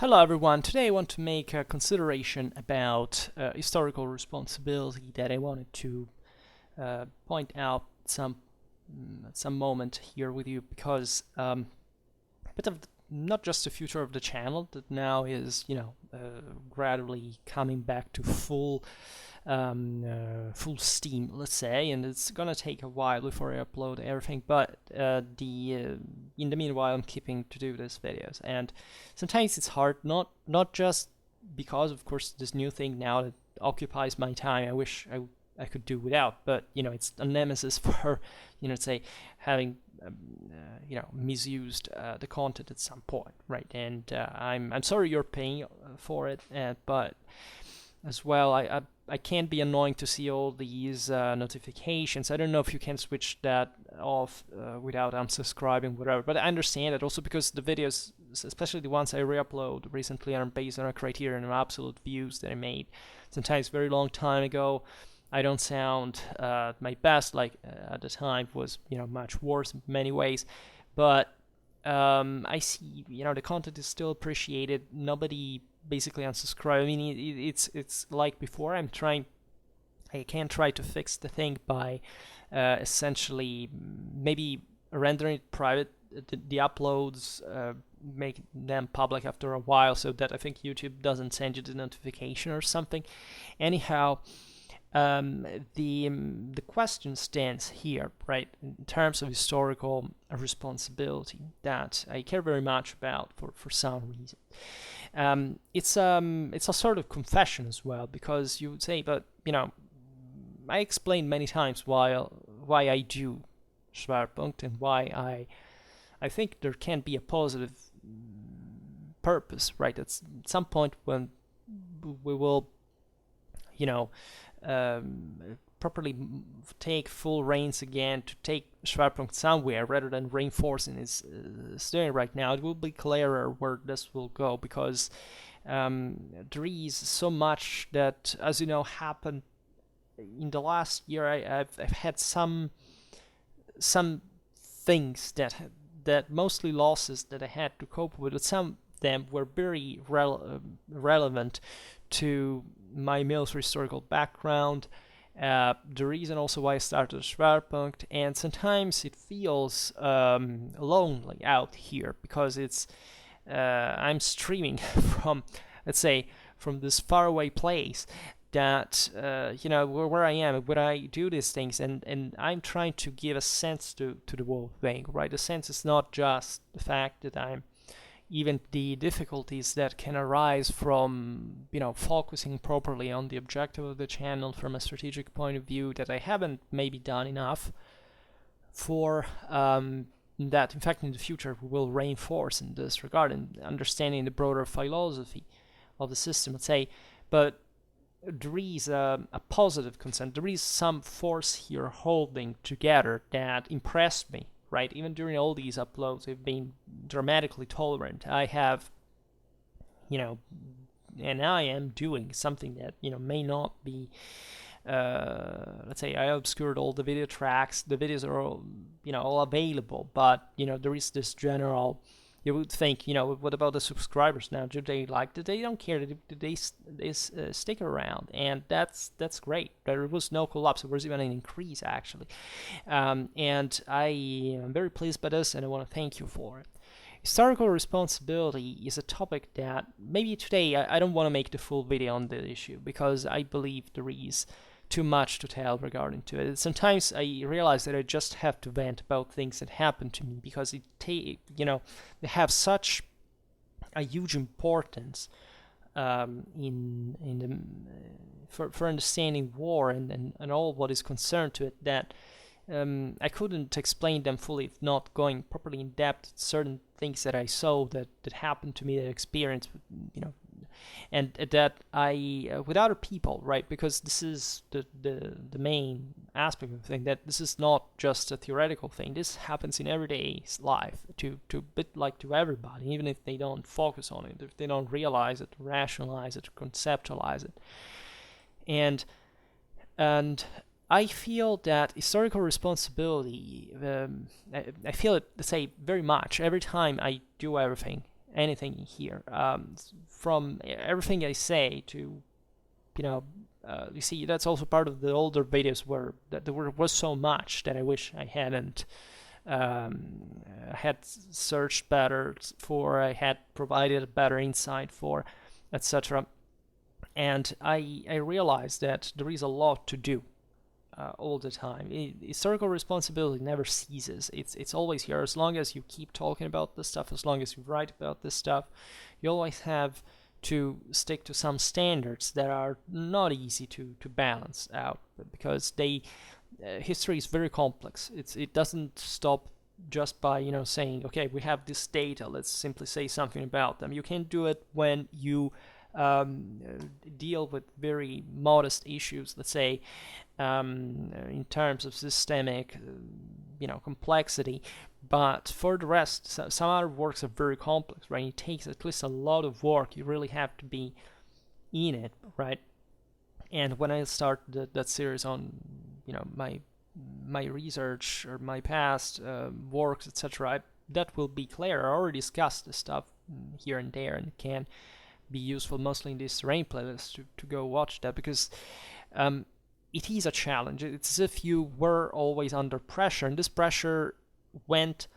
Hello everyone, today I want to make a consideration about historical responsibility that I wanted to point out at some moment here with you because a bit of not just the future of the channel that now is gradually coming back to full steam, let's say, and it's gonna take a while before I upload everything, but in the meanwhile I'm keeping to do these videos, and sometimes it's hard, not just because of course this new thing now that occupies my time I wish I could do without, but it's a nemesis for say having misused the content at some point, right? And I'm sorry you're paying for it, but as well I can't be annoying to see all these notifications. I don't know if you can switch that off without unsubscribing, whatever, but I understand it also because the videos, especially the ones I re-upload recently, are based on a criterion of absolute views that I made sometimes very long time ago. I don't sound my best, like at the time was much worse in many ways, but I see the content is still appreciated. Nobody basically unsubscribe. I mean, it's like before. I can try to fix the thing by essentially maybe rendering it private, the uploads, make them public after a while, so that I think YouTube doesn't send you the notification or something. Anyhow, the question stands here, right, in terms of historical responsibility that I care very much about for some reason. It's a sort of confession as well, because you would say, but I explained many times why I do Schwerpunkt and why I think there can be a positive purpose, right? At some point when we will properly take full reins again to take Schwerpunkt somewhere rather than reinforcing its doing right now, it will be clearer where this will go, because there is so much that, as you know, happened in the last year. I've had some things that mostly losses that I had to cope with, but some of them were very relevant to my military historical background, the reason also why I started Schwerpunkt, and sometimes it feels lonely out here because it's I'm streaming from, let's say, from this faraway place that where I am when I do these things, and I'm trying to give a sense to the whole thing, right? The sense is not just the fact that I'm even the difficulties that can arise from focusing properly on the objective of the channel from a strategic point of view, that I haven't maybe done enough for that in fact in the future we will reinforce in this regard, and understanding the broader philosophy of the system, let's say. But there is a positive consent, there is some force here holding together that impressed me, right? Even during all these uploads, I've been dramatically tolerant. I have, and I am doing something that, may not be, let's say I obscured all the video tracks. The videos are all available, but, there is this general, you would think, what about the subscribers now? Do they like it? They don't care. Do they stick around? And that's great. There was no collapse. There was even an increase, actually. And I am very pleased by this, and I want to thank you for it. Historical responsibility is a topic that maybe today I don't want to make the full video on the issue, because I believe there is too much to tell regarding to it. Sometimes I realize that I just have to vent about things that happen to me, because they have such a huge importance in the for understanding war and all what is concerned to it, that I couldn't explain them fully if not going properly in depth certain things that I saw that happened to me, that experienced, and that I with other people, right? Because this is the main aspect of the thing, that this is not just a theoretical thing. This happens in everyday life to bit like to everybody, even if they don't focus on it, if they don't realize it, rationalize it, conceptualize it, and I feel that historical responsibility, I feel it, let's say, very much every time I do everything anything here. From everything I say to, you see, that's also part of the older videos where there was so much that I wish I hadn't had searched better for, I had provided a better insight for, etc. And I realized that there is a lot to do all the time. Historical responsibility never ceases. It's always here. As long as you keep talking about this stuff, as long as you write about this stuff, you always have to stick to some standards that are not easy to balance out, because history is very complex. It doesn't stop just by saying, okay, we have this data, let's simply say something about them. You can't do it when you deal with very modest issues, let's say, in terms of systemic complexity. But for the rest, some other works are very complex, right? It takes at least a lot of work. You really have to be in it, right? And when I start that series on my research or my past works, etc., that will be clear. I already discussed this stuff here and there, and it can be useful mostly in this terrain playlist to go watch that, because it is a challenge. It's as if you were always under pressure, and this pressure went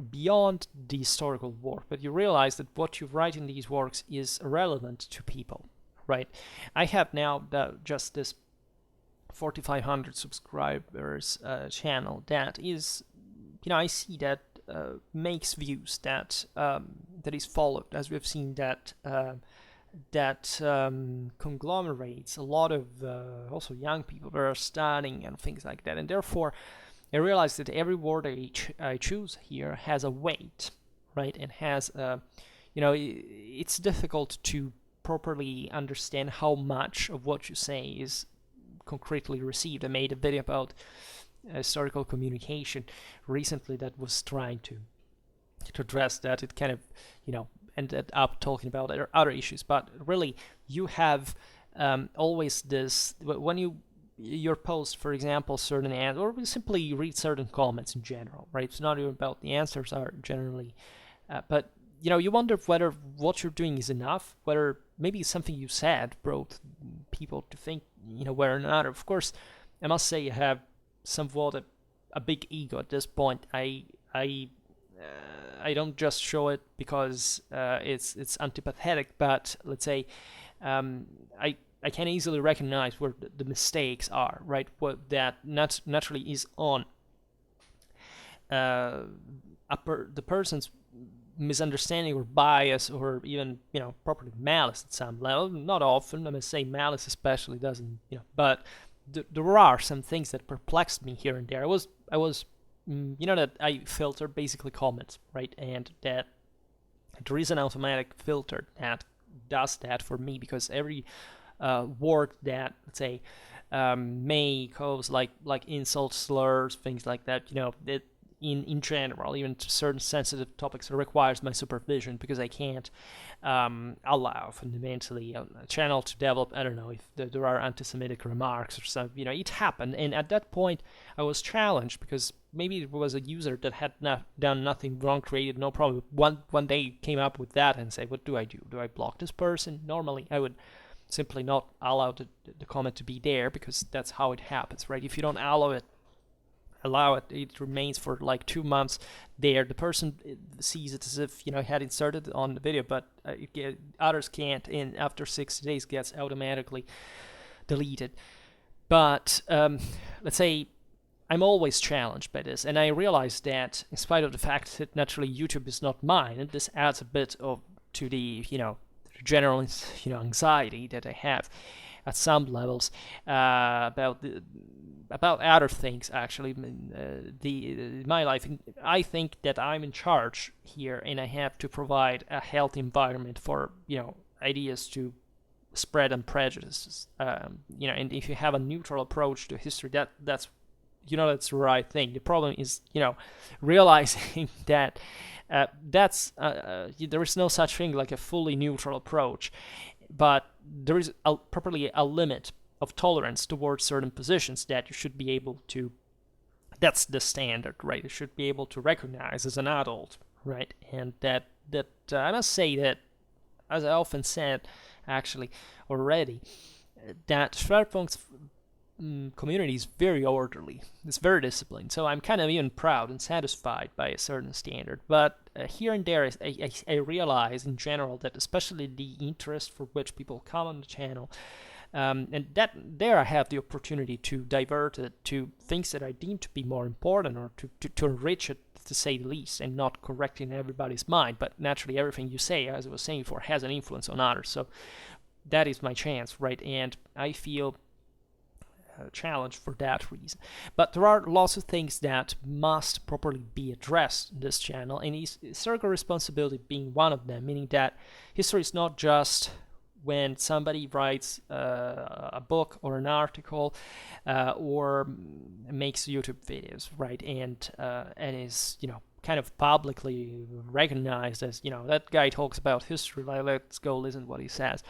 beyond the historical work, but you realize that what you write in these works is relevant to people, right? I have now just this 4,500 subscribers channel that is, I see that makes views, that is followed, as we've seen, that conglomerates a lot of also young people that are studying and things like that. And therefore I realized that every word I choose here has a weight, right? And has it's difficult to properly understand how much of what you say is concretely received. I made a video about historical communication recently that was trying to address that. It kind of ended up talking about other issues, but really you have always this, when your post, for example, certain answers, or simply read certain comments in general, right? It's not even about the answers are generally, but you wonder whether what you're doing is enough, whether maybe something you said brought people to think, whether or not. Of course, I must say I have somewhat a big ego at this point. I don't just show it because it's antipathetic, but let's say I can easily recognize where the mistakes are, right? What that naturally is on the person's misunderstanding or bias, or even properly malice at some level. Not often, I must say, malice especially doesn't, but there are some things that perplexed me here and there. I was that I filter basically comments, right? And that there is an automatic filter that does that for me, because every word that, let's say, may cause like insult, slurs, things like that, that in general, even to certain sensitive topics, it requires my supervision, because I can't allow fundamentally a channel to develop, I don't know, if there are anti-Semitic remarks or something. It happened, and at that point I was challenged, because maybe it was a user that had not done nothing wrong, created no problem. One day came up with that and say, what do I do? Do I block this person? Normally I would simply not allow the comment to be there, because that's how it happens, right? If you don't allow it, it remains for like 2 months there. The person sees it as if had inserted it on the video, but others can't, and after 60 days gets automatically deleted. But let's say I'm always challenged by this, and I realize that in spite of the fact that naturally YouTube is not mine, and this adds a bit to the general anxiety that I have at some levels about other things, actually, in my life. I think that I'm in charge here, and I have to provide a healthy environment for ideas to spread and prejudices. And if you have a neutral approach to history, that's that's the right thing. The problem is realizing that there is no such thing like a fully neutral approach, but there is properly a limit of tolerance towards certain positions that you should be able to, that's the standard, right? You should be able to recognize as an adult, right? And that I must say that, as I often said, actually already, that Schwerpunkt's community is very orderly. It's very disciplined. So I'm kind of even proud and satisfied by a certain standard. But here and there, I realize in general that especially the interest for which people come on the channel, and that there I have the opportunity to divert it to things that I deem to be more important, or to enrich it, to say the least, and not correcting everybody's mind. But naturally, everything you say, as I was saying before, has an influence on others. So that is my chance, right? And I feel challenged for that reason. But there are lots of things that must properly be addressed in this channel, and historical responsibility being one of them, meaning that history is not just when somebody writes a book or an article or makes YouTube videos, right? And is, kind of publicly recognized as, that guy talks about history, like, let's go listen to what he says.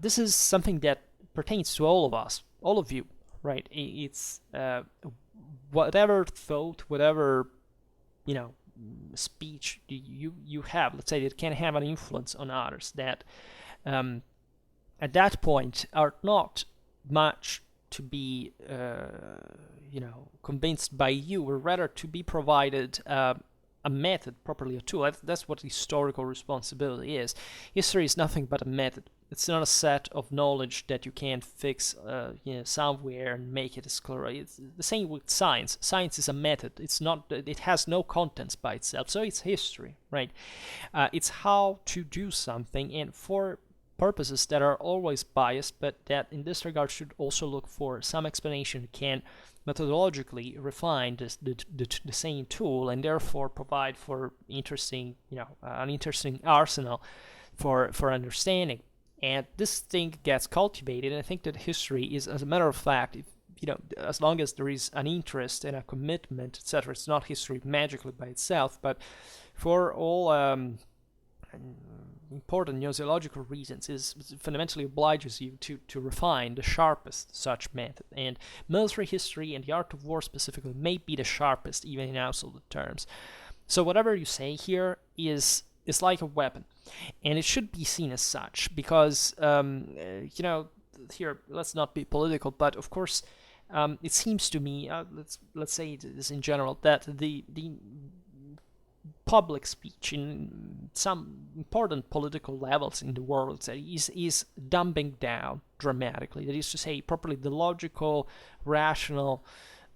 This is something that pertains to all of us, all of you, right? It's whatever thought, whatever, speech you have, let's say, that can have an influence on others, that at that point are not much to be, convinced by you, or rather to be provided a method, properly a tool. That's what historical responsibility is. History is nothing but a method. It's not a set of knowledge that you can fix, somewhere and make it as clear. It's the same with science. Science is a method. It's not. It has no contents by itself. So it's history, right? It's how to do something, and for purposes that are always biased, but that in this regard should also look for some explanation, can methodologically refine the same tool, and therefore provide for interesting, an interesting arsenal for understanding. And this thing gets cultivated, and I think that history is, as a matter of fact, if, as long as there is an interest and a commitment, etc., it's not history magically by itself, but for all important gnosiological reasons, is fundamentally obliges you to refine the sharpest such method. And military history and the art of war specifically may be the sharpest, even in absolute terms. So whatever you say here is like a weapon, and it should be seen as such, because here, let's not be political, but of course it seems to me, let's say this in general, that the public speech in some important political levels in the world is dumbing down dramatically. That is to say, properly, the logical, rational,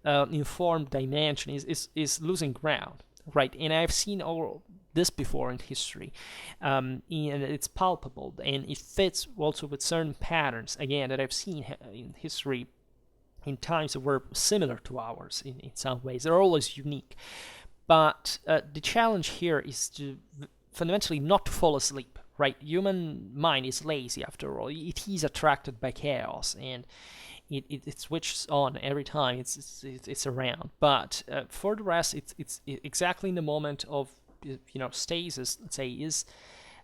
informed dimension is losing ground, right? And I've seen all this before in history, and it's palpable, and it fits also with certain patterns, again, that I've seen in history in times that were similar to ours in some ways. They're always unique. But the challenge here is to fundamentally not to fall asleep, right? Human mind is lazy, after all. It is attracted by chaos, and it switches on every time it's around. But for the rest, it's exactly in the moment of stasis, let's say,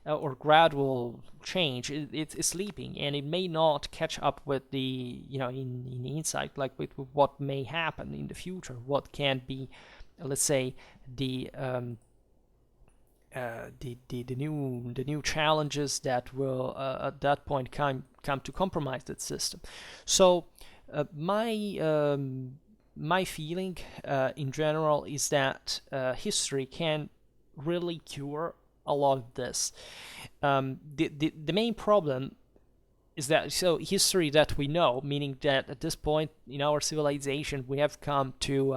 or gradual change. It's sleeping, and it may not catch up with the in insight, like with what may happen in the future, what can be, let's say, the new challenges that will at that point come to compromise that system. So my feeling in general is that history can really cure a lot of this. The main problem is that, so history that we know, meaning that at this point in our civilization we have come to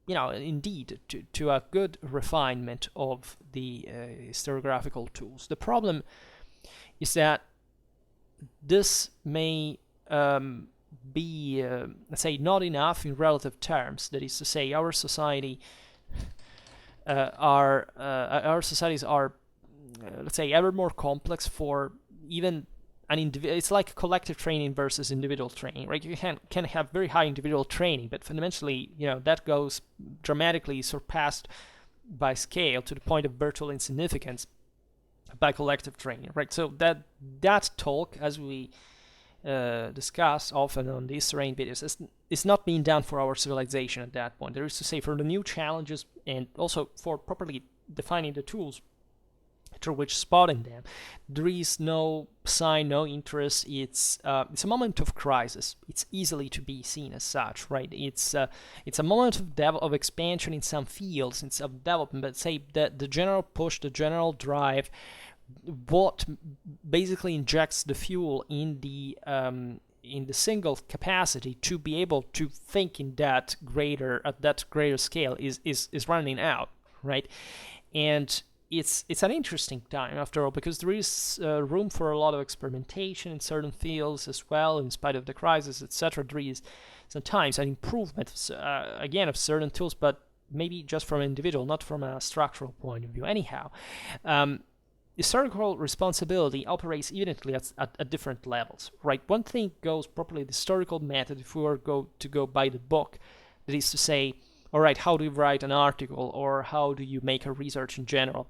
indeed to a good refinement of the historiographical tools. The problem is that this may be, let's say, not enough in relative terms. That is to say, our societies are, let's say, ever more complex for even an individual. It's like collective training versus individual training, right? You can have very high individual training, but fundamentally, that goes dramatically surpassed by scale to the point of virtual insignificance by collective training, right? So that talk, as we discuss often on these terrain videos, is not being done for our civilization at that point. There is to say, for the new challenges, and also for properly defining the tools through which spotting them. There is no sign, no interest. It's a moment of crisis. It's easily to be seen as such, right? It's a moment of expansion in some fields, in some development. But say that the general push, the general drive, what basically injects the fuel in the single capacity to be able to think at that greater scale is running out, right? And it's an interesting time after all, because there is room for a lot of experimentation in certain fields as well, in spite of the crisis, etc. There is sometimes an improvement again of certain tools, but maybe just from an individual, not from a structural point of view. Anyhow, historical responsibility operates evidently at different levels, right? One thing goes properly the historical method, if we were to go by the book, that is to say, all right, how do you write an article, or how do you make a research in general,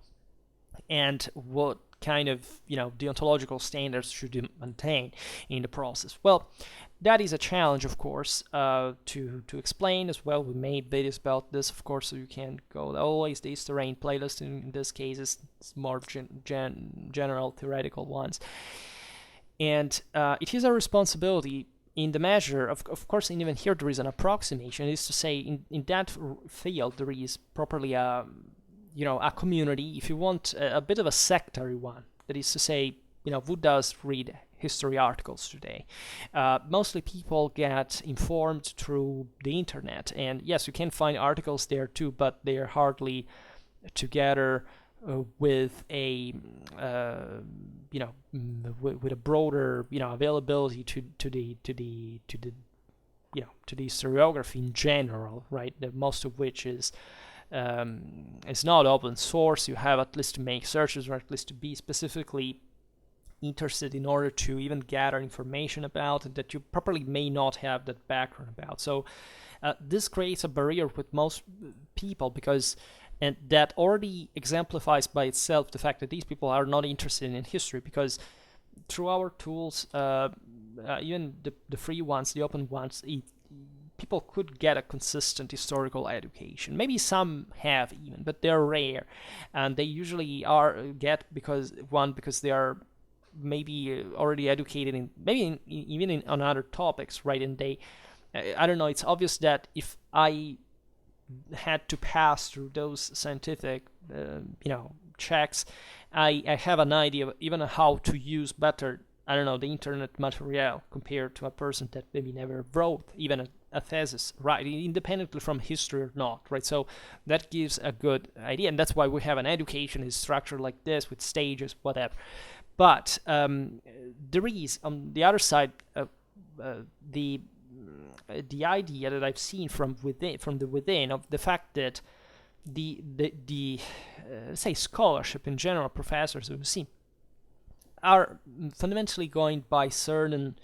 and what kind of deontological standards should you maintain in the process? Well, that is a challenge, of course, to explain as well. We made videos about this, of course, so you can go always the Terrain playlist. In this case, it's more general theoretical ones, and it is a responsibility in the measure of course, and even here there is an approximation. It is to say, in that field there is properly a community, if you want, a bit of a sectary one. That is to say, who does read history articles today? Mostly people get informed through the internet, and yes, you can find articles there too, but they are hardly together with a with a broader availability to the historiography in general, right? Most of which is not open source. You have at least to make searches, or at least to be specifically interested in order to even gather information about it that you properly may not have that background about. So this creates a barrier with most people, and that already exemplifies by itself the fact that these people are not interested in history, because through our tools, even the free ones, the open ones, people could get a consistent historical education. Maybe some have even, but they're rare, and they usually because they are maybe already educated in even on other topics, right? And I don't know. It's obvious that if I had to pass through those scientific checks, I have an idea of even how to use better, I don't know, the internet material compared to a person that maybe never wrote even a thesis, right, independently from history or not, right? So that gives a good idea, and that's why we have an education is structured like this, with stages, whatever. But there is, on the other side, the idea that I've seen from the within of the fact that the say scholarship in general, professors we've seen, are fundamentally going by certain.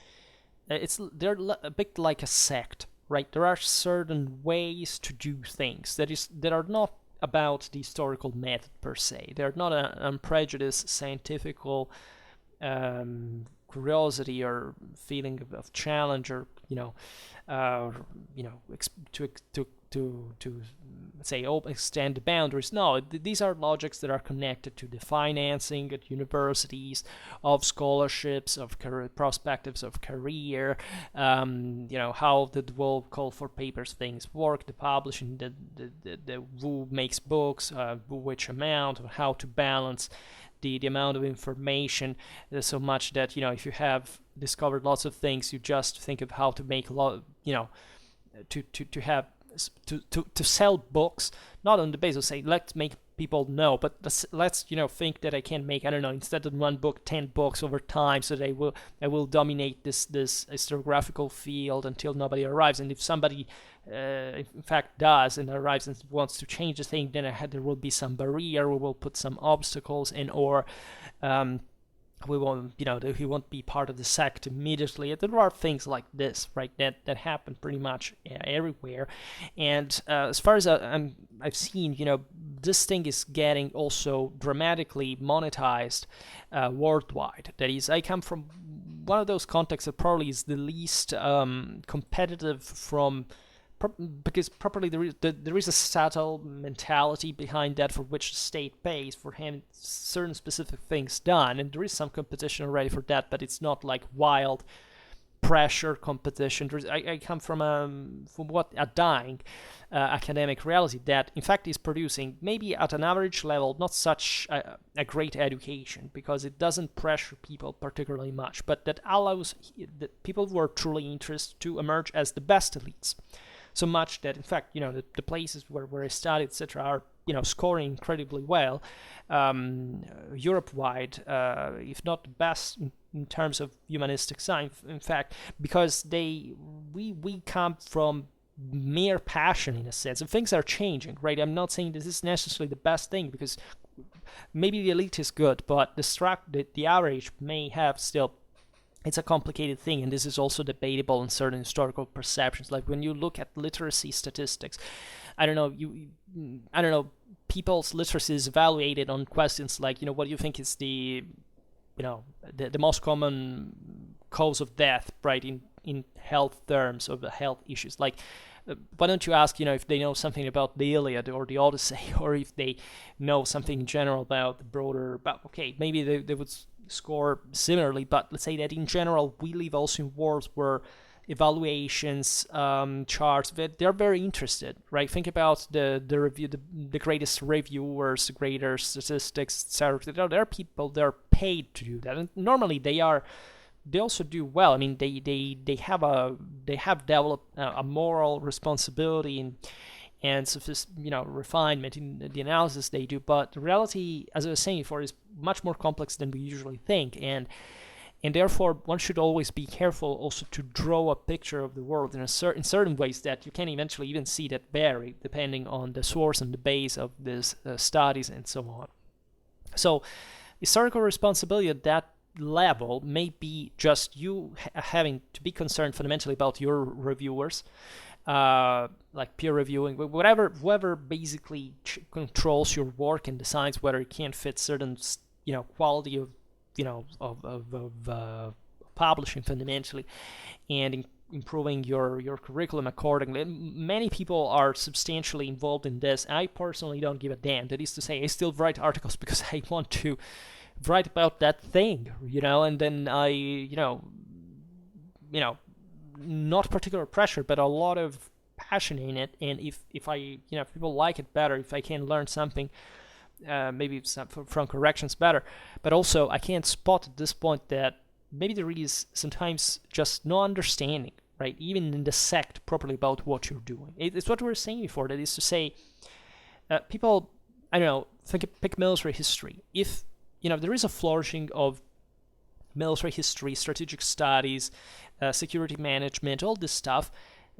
They're a bit like a sect, right? There are certain ways to do things that are not about the historical method per se. They're not an unprejudiced scientifical curiosity or feeling of challenge, or to say extend the boundaries. No, these are logics that are connected to the financing at universities of scholarships, of perspectives of career, how the world call for papers things work, the publishing, the who makes books, which amount, how to balance the amount of information, so much that if you have discovered lots of things, you just think of how to make a lot, to have to sell books, not on the basis of say let's make people know, but let's think that I can make, I don't know, instead of one book, 10 books over time, so they will dominate this historiographical field until nobody arrives. And if somebody in fact does and arrives and wants to change the thing, then there will be some barrier, we will put some obstacles in, or we won't, he won't be part of the sect immediately. There are things like this, right, that happen pretty much everywhere. And as far as I've seen, this thing is getting also dramatically monetized worldwide. That is, I come from one of those contexts that probably is the least competitive from because properly there is a subtle mentality behind that for which the state pays for having certain specific things done, and there is some competition already for that, but it's not like wild pressure competition. I come from what a dying academic reality that in fact is producing maybe at an average level not such a great education, because it doesn't pressure people particularly much, but that allows the people who are truly interested to emerge as the best elites, so much that in fact the places where I studied, etc., are scoring incredibly well, Europe-wide, if not the best in terms of humanistic science, in fact, because we come from mere passion in a sense, and things are changing, right? I'm not saying this is necessarily the best thing, because maybe the elite is good, but the average may have still. It's a complicated thing, and this is also debatable in certain historical perceptions. Like when you look at literacy statistics, I don't know, people's literacy is evaluated on questions like, what do you think is the most common cause of death, right, in health terms, of the health issues. Like, why don't you ask, if they know something about the Iliad or the Odyssey, or if they know something in general about the broader, but okay, maybe they would score similarly, but let's say that in general we live also in worlds where evaluations, charts, they're very interested, right? Think about the review, the greatest reviewers, the greater statistics, etc. There are people, they're paid to do that, and normally they also do well. I mean, they have developed a moral responsibility and refinement in the analysis they do. But the reality, as I was saying before, is much more complex than we usually think, and therefore one should always be careful also to draw a picture of the world in certain ways that you can eventually even see that vary depending on the source and the base of these studies and so on. So historical responsibility at that level may be just you having to be concerned fundamentally about your reviewers, like peer reviewing, whoever basically controls your work and decides whether it can fit certain quality of publishing fundamentally, and improving your curriculum accordingly. Many people are substantially involved in this. I personally don't give a damn. That is to say, I still write articles because I want to write about that thing, and then I, not particular pressure, but a lot of passion in it. And if I, if people like it better, if I can learn something, maybe from corrections better, but also I can't spot at this point that maybe there is sometimes just no understanding, right, even in the sect properly about what you're doing. It's what we were saying before, that is to say, people, I don't know, pick military history. If there is a flourishing of military history, strategic studies, security management, all this stuff,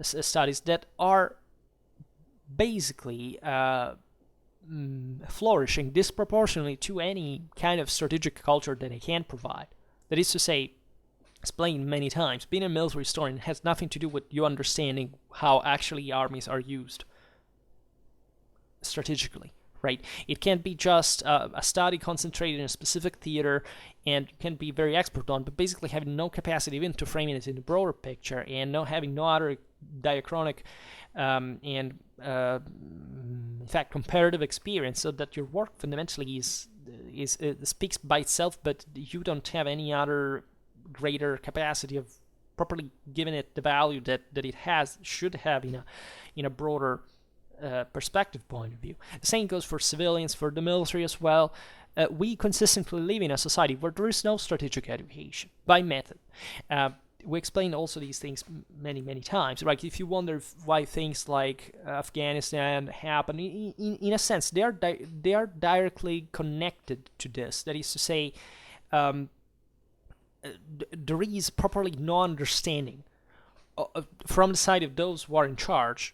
studies that are basically flourishing disproportionately to any kind of strategic culture that they can provide. That is to say, explained many times, being a military historian has nothing to do with you understanding how actually armies are used strategically, right? It can't be just a study concentrated in a specific theater and you can be very expert on, but basically having no capacity even to frame it in a broader picture, and having no other diachronic and in fact comparative experience, so that your work fundamentally speaks by itself, but you don't have any other greater capacity of properly giving it the value that it should have in a broader perspective point of view. The same goes for civilians, for the military as well. We consistently live in a society where there is no strategic education by method. We explain also these things many, many times. Like, if you wonder why things like Afghanistan happen, in a sense, they are directly connected to this. That is to say, there is properly no understanding from the side of those who are in charge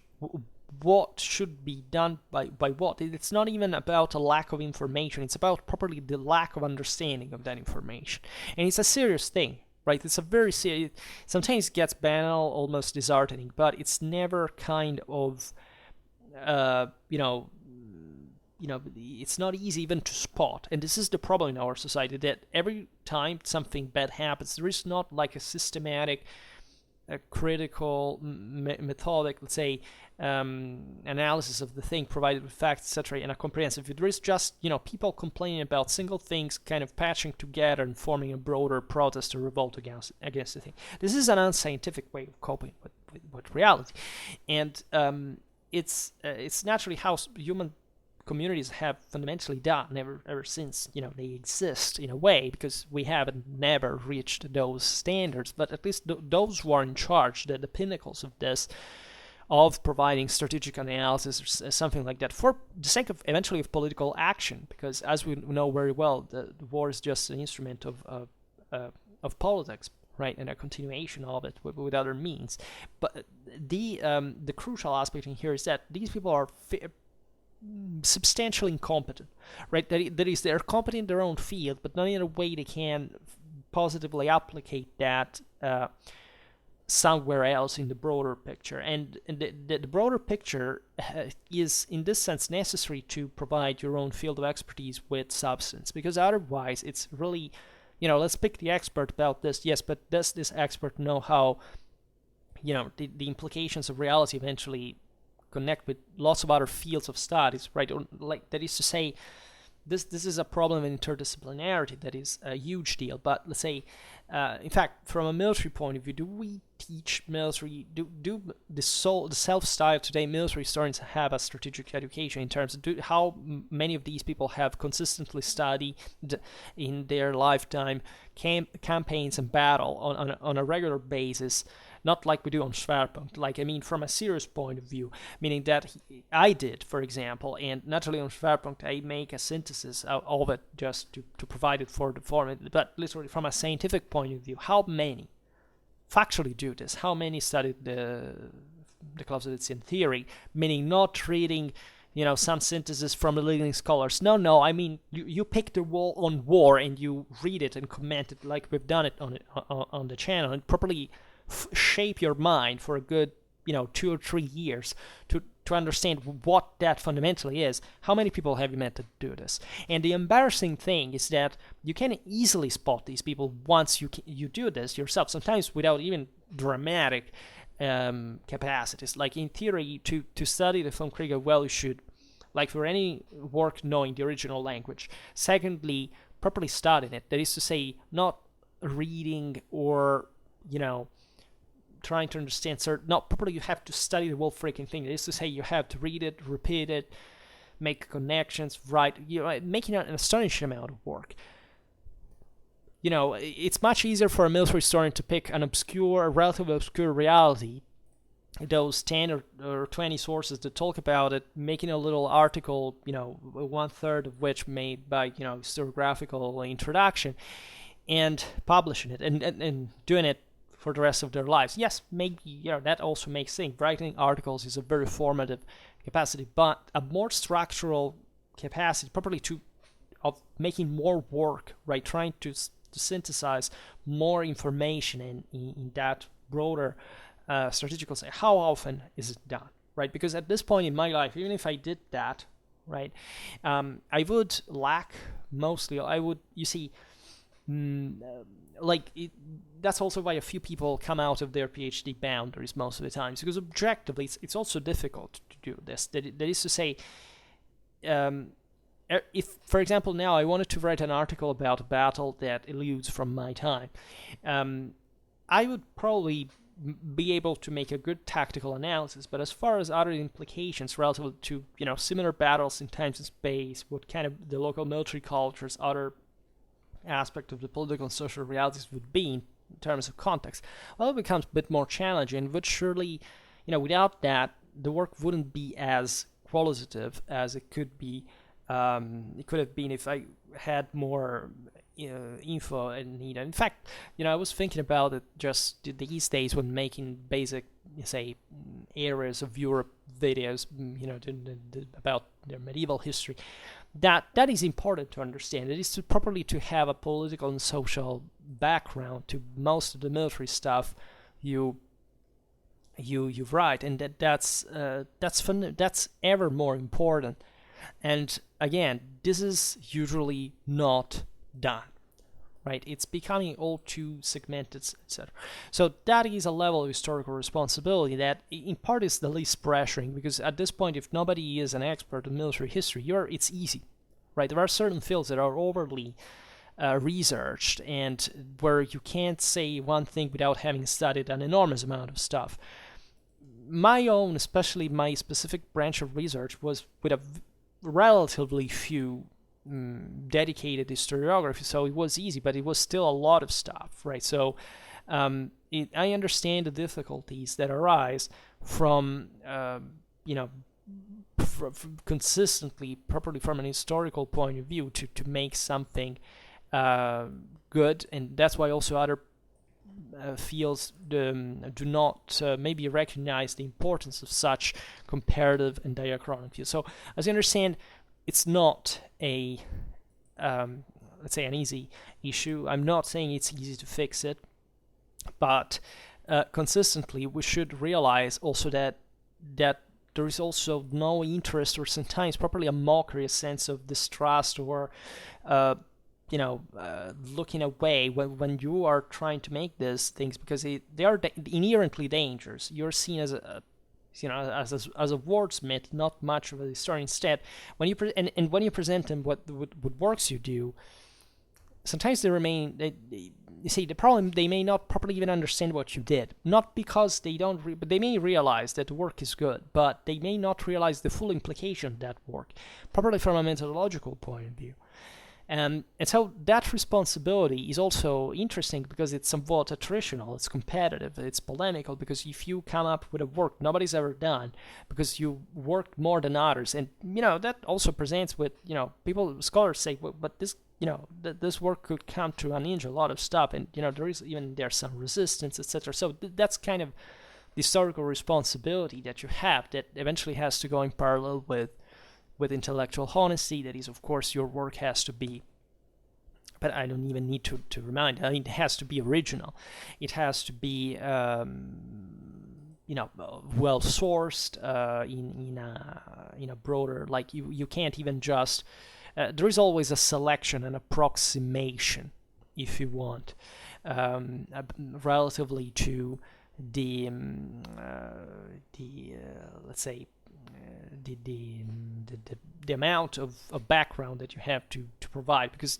what should be done by what. It's not even about a lack of information. It's about properly the lack of understanding of that information. And it's a serious thing, right? It's a very serious, sometimes it gets banal, almost disheartening, but it's never kind of, it's not easy even to spot. And this is the problem in our society, that every time something bad happens, there is not like a systematic a critical, methodic, let's say, analysis of the thing provided with facts, etc., and a comprehensive view. There is just, people complaining about single things kind of patching together and forming a broader protest or revolt against the thing. This is an unscientific way of coping with reality, and it's naturally how human communities have fundamentally done ever since they exist, in a way, because we haven't never reached those standards, but at least those who are in charge, the pinnacles of this, of providing strategic analysis or something like that, for the sake of eventually of political action, because as we know very well, the war is just an instrument of politics, right, and a continuation of it with other means. But the crucial aspect in here is that these people are substantially incompetent, right? That is, they're competent in their own field, but not in a way they can positively applicate that somewhere else in the broader picture. And the broader picture is, in this sense, necessary to provide your own field of expertise with substance, because otherwise it's really, let's pick the expert about this, yes, but does this expert know how, the implications of reality eventually connect with lots of other fields of studies, right? Or, like, that is to say, this is a problem in interdisciplinarity that is a huge deal. But let's say, in fact, from a military point of view, do we teach military, do the self-style today military historians have a strategic education in terms of how many of these people have consistently studied in their lifetime campaigns and battle on a regular basis? Not like we do on Schwerpunkt, from a serious point of view, meaning that I did, for example, and naturally on Schwerpunkt I make a synthesis of it just to provide it for the form, but literally from a scientific point of view, how many factually do this? How many studied the Clausewitzian theory, meaning not reading some synthesis from the leading scholars? No, you pick the wall on war and you read it and comment it like we've done it on the channel, and properly shape your mind for a good 2 or 3 years to understand what that fundamentally is. How many people have you met to do this? And the embarrassing thing is that you can easily spot these people once you do this yourself, sometimes without even dramatic capacities. Like in theory, to study the film critic well, you should, like for any work, knowing the original language. Secondly, properly studying it, that is to say, not reading or trying to understand not properly. You have to study the whole freaking thing. That is to say, you have to read it, repeat it, make connections, write, making an astonishing amount of work. It's much easier for a military historian to pick an relatively obscure reality, those 10 or 20 sources that talk about it, making a little article, 1/3 of which made by, historiographical introduction, and publishing it and doing it for the rest of their lives. Yes, maybe that also makes sense. Writing articles is a very formative capacity, but a more structural capacity, properly of making more work, right? Trying to synthesize more information in that broader strategical say. How often is it done, right? Because at this point in my life, even if I did that, right, I would lack mostly. That's also why a few people come out of their PhD boundaries most of the times, because objectively it's also difficult to do this. That is to say, if, for example, now I wanted to write an article about a battle that eludes from my time, I would probably be able to make a good tactical analysis, but as far as other implications relative to similar battles in time and space, what kind of the local military cultures, other aspect of the political and social realities would be in terms of context, well, it becomes a bit more challenging, but surely, without that, the work wouldn't be as qualitative as it could be. It could have been if I had more info and need. In fact, I was thinking about it just these days when making basic, say, areas of Europe videos, about their medieval history. That is important to understand. It is properly to have a political and social background to most of the military stuff you write, and that's fun. That's ever more important. And again, this is usually not done, right? It's becoming all too segmented, etc. So that is a level of historical responsibility that in part is the least pressuring, because at this point, if nobody is an expert in military history, it's easy, right? There are certain fields that are overly researched and where you can't say one thing without having studied an enormous amount of stuff. My own, especially my specific branch of research, was with a relatively few dedicated historiography, so it was easy, but it was still a lot of stuff, right? So I understand the difficulties that arise from consistently, properly from an historical point of view, to make something good, and that's why also other fields do not maybe recognize the importance of such comparative and diachronic views. So, as you understand, it's not a let's say an easy issue. I'm not saying it's easy to fix it, but consistently we should realize also that there is also no interest, or sometimes properly a mockery, a sense of distrust, or looking away when you are trying to make these things, because they are inherently dangerous. You're seen as a wordsmith, not much of a historian. Instead, when you when you present them what works you do, sometimes you see the problem. They may not properly even understand what you did, not because they don't, but they may realize that the work is good, but they may not realize the full implication of that work, properly from a methodological point of view. And so that responsibility is also interesting because it's somewhat attritional, it's competitive, it's polemical, because if you come up with a work nobody's ever done, because you worked more than others, and that also presents with, scholars say, well, but this, this work could come to unhinge a lot of stuff, and there's some resistance, etc. So that's kind of the historical responsibility that you have that eventually has to go in parallel with intellectual honesty. That is, of course, your work has to be, but I don't even need to remind, it has to be original. It has to be, well sourced, in a broader, like you can't even just, there is always a selection, an approximation, if you want, relatively to the let's say, the amount of background that you have to provide, because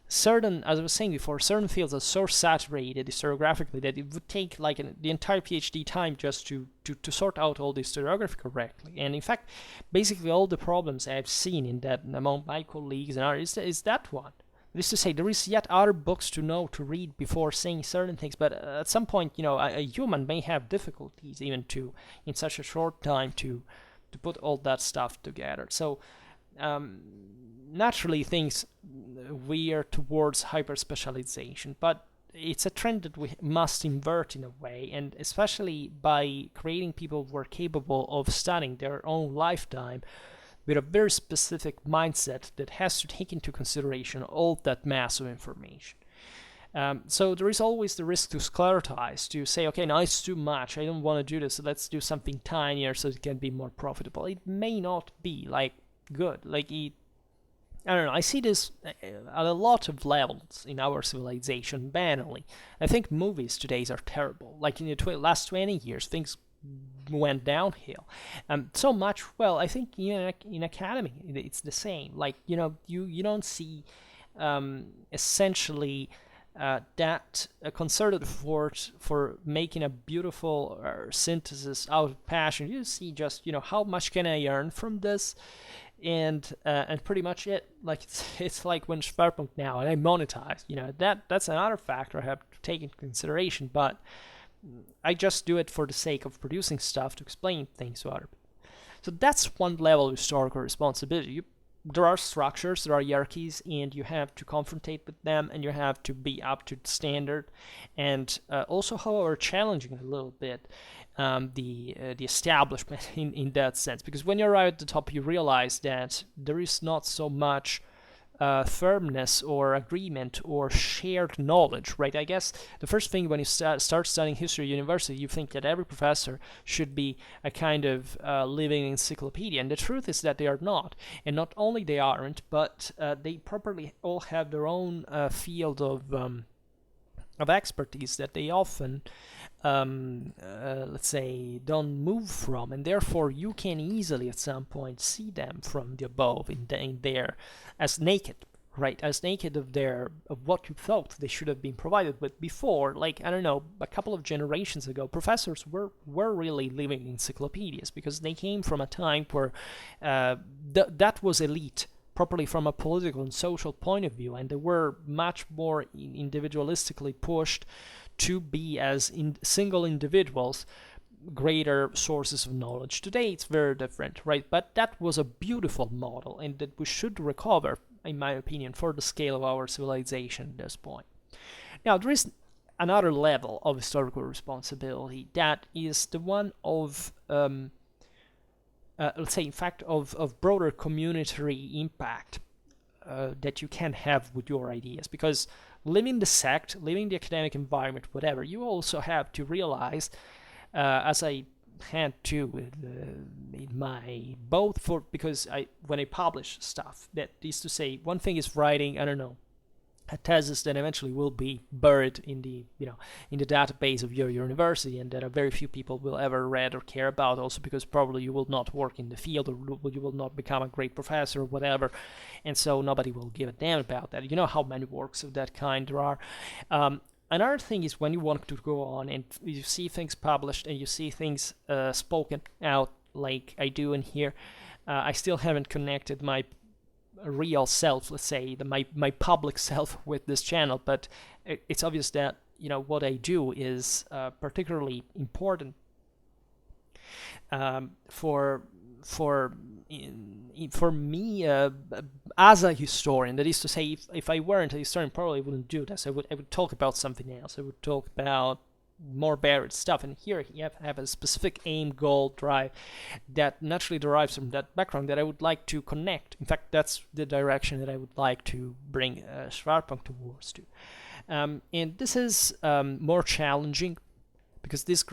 certain, as I was saying before, certain fields are so saturated historiographically that it would take like the entire PhD time just to sort out all the historiography correctly. And in fact, basically all the problems I've seen in that among my colleagues and others is that one. That is to say, there is yet other books to know, to read before saying certain things, but at some point, a human may have difficulties even in such a short time to put all that stuff together. So naturally things veer towards hyper-specialization, but it's a trend that we must invert in a way, and especially by creating people who are capable of studying their own lifetime with a very specific mindset that has to take into consideration all that mass of information. So there is always the risk to sclerotize, to say, okay, now it's too much, I don't want to do this, so let's do something tinier so it can be more profitable. It may not be good. I don't know, I see this at a lot of levels in our civilization, banally. I think movies today are terrible. Like in the last 20 years, things went downhill. So much, well, I think in academy, it's the same. You don't see essentially that a concerted effort for making a beautiful synthesis out of passion. You see just, how much can I earn from this? And pretty much it. Like it's like when Schwerpunkt now, and I monetize. That's another factor I have to take into consideration. But I just do it for the sake of producing stuff to explain things to other people. So that's one level of historical responsibility. There are structures, there are hierarchies, and you have to confrontate with them, and you have to be up to standard, and also, however, challenging a little bit the establishment in that sense, because when you arrive at the top, you realize that there is not so much firmness or agreement or shared knowledge, right? I guess the first thing when you start studying history at university, you think that every professor should be a kind of living encyclopedia, and the truth is that they are not. And not only they aren't, but they properly all have their own field of expertise that they often let's say don't move from, and therefore you can easily at some point see them from the above in there as naked, right? As naked of what you thought they should have been provided with before. Like, I don't know, a couple of generations ago, professors were really living encyclopedias because they came from a time where that was elite, properly from a political and social point of view, and they were much more individualistically pushed to be as single individuals greater sources of knowledge. Today it's very different, right? But that was a beautiful model, and that we should recover, in my opinion, for the scale of our civilization at this point. Now, there is another level of historical responsibility, that is the one of let's say, in fact, of broader community impact that you can have with your ideas. Because living the sect, living the academic environment, whatever, you also have to realize, as I had to in my both for because when I publish stuff, that is to say, one thing is writing, I don't know, a thesis that eventually will be buried in the in the database of your university, and that a very few people will ever read or care about, also because probably you will not work in the field, or you will not become a great professor or whatever, and so nobody will give a damn about that. You know how many works of that kind there are. Another thing is when you want to go on and you see things published and you see things spoken out like I do in here. I still haven't connected my real self, let's say, my public self with this channel, but it's obvious that what I do is particularly important for me as a historian. That is to say, if I weren't a historian, probably wouldn't do this. I would talk about something else. I would talk about more varied stuff, and here you have a specific aim, goal, drive that naturally derives from that background that I would like to connect. In fact, that's the direction that I would like to bring Schwerpunkt towards to. And this is more challenging because these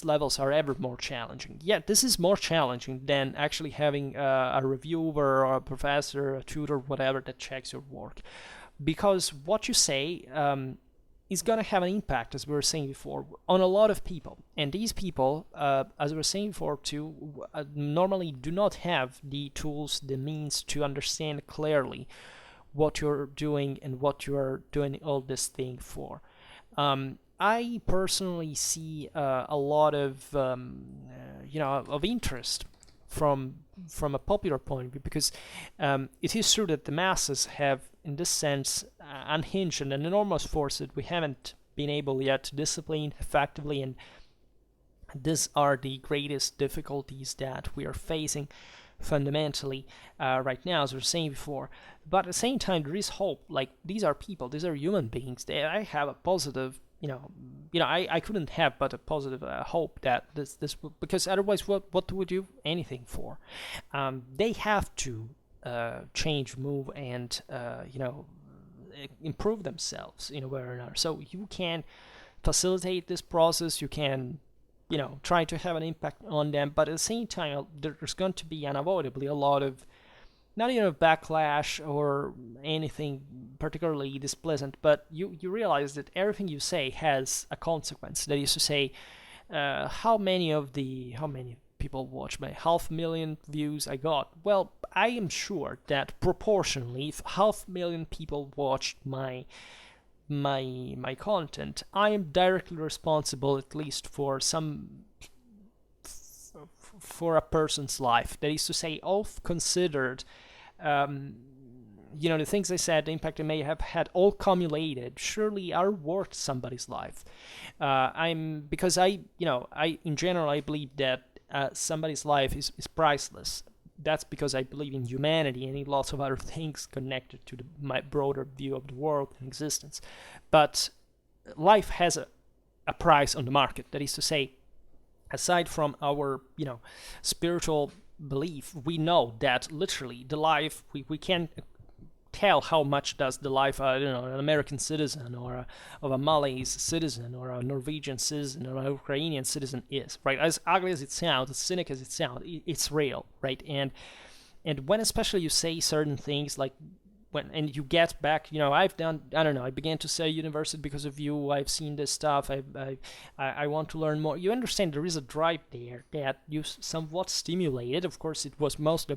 levels are ever more challenging. Yeah, this is more challenging than actually having a reviewer or a professor, a tutor, whatever, that checks your work, because what you say is going to have an impact, as we were saying before, on a lot of people. And these people, as we were saying before too, normally do not have the tools, the means to understand clearly what you're doing and what you're doing all this thing for. I personally see a lot of of interest from a popular point of view, because it is true that the masses have, in this sense, unhinged an enormous force that we haven't been able yet to discipline effectively, and these are the greatest difficulties that we are facing fundamentally right now, as we were saying before. But at the same time, there is hope. Like, these are people, these are human beings. I have a positive, I couldn't have but a positive hope that this because otherwise, what would you anything for? They have to change, move, and improve themselves in a way or another. So you can facilitate this process. You can try to have an impact on them, but at the same time, there's going to be unavoidably a lot of not backlash or anything particularly displeasant, but you realize that everything you say has a consequence. That is to say, how many people watch my 500,000 views I got? Well, I am sure that proportionally, if 500,000 people watched my content, I am directly responsible, at least for a person's life. That is to say, all considered, the things I said, the impact I may have had, all cumulated, surely are worth somebody's life. Because I in general, I believe that somebody's life is priceless. That's because I believe in humanity and in lots of other things connected to my broader view of the world and existence. But life has a price on the market. That is to say, aside from our spiritual belief, we know that literally the life we can tell how much does the life, an American citizen or of a Malay citizen or a Norwegian citizen or a Ukrainian citizen is, right? As ugly as it sounds, as cynic as it sounds, it's real, right? And when especially you say certain things like and you get back, I've done, I don't know, I began to say university because of you, I've seen this stuff, I want to learn more. You understand there is a drive there that you somewhat stimulated. Of course, it was mostly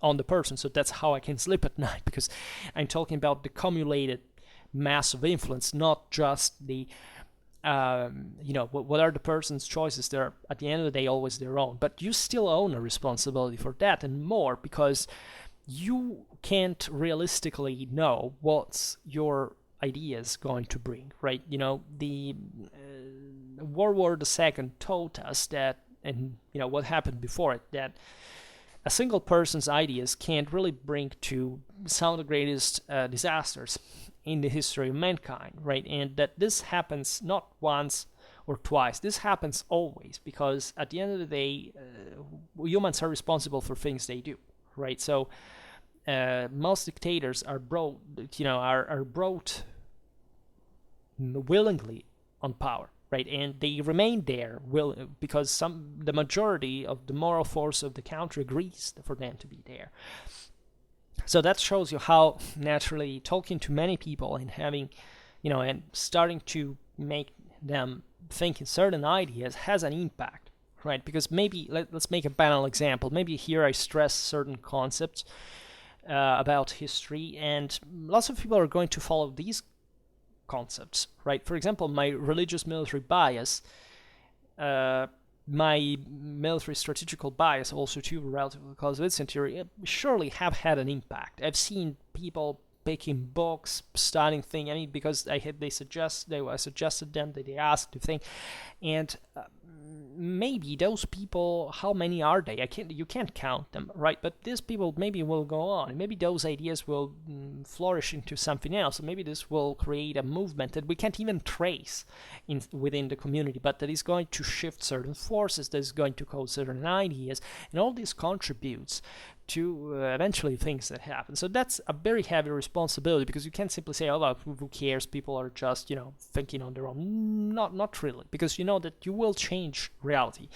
on the person, so that's how I can sleep at night, because I'm talking about the cumulated mass of influence, not just the what are the person's choices. They're at the end of the day always their own, but you still own a responsibility for that and more, because you can't realistically know what your idea is going to bring, right? The World War II taught us that, and what happened before it, that a single person's ideas can't really bring to some of the greatest disasters in the history of mankind, right? And that this happens not once or twice. This happens always, because at the end of the day, humans are responsible for things they do, right? So most dictators are brought willingly on power, right? And they remain there because the majority of the moral force of the country agrees for them to be there. So that shows you how naturally talking to many people and having, and starting to make them think in certain ideas has an impact, right? Because maybe, let's make a banal example. Maybe here I stress certain concepts about history, and lots of people are going to follow these concepts, right? For example, my religious military bias, my military strategical bias, also too, relatively close with theory, surely have had an impact. I've seen people picking books, studying things. I mean, because I suggested them, that they asked to think, and maybe those people, how many are they? You can't count them, right? But these people maybe will go on, and maybe those ideas will flourish into something else. Maybe this will create a movement that we can't even trace within the community, but that is going to shift certain forces, that is going to cause certain ideas, and all this contributes to eventually things that happen. So that's a very heavy responsibility, because you can't simply say, oh, well, who cares, people are just, thinking on their own. Not really, because you know that you will change reality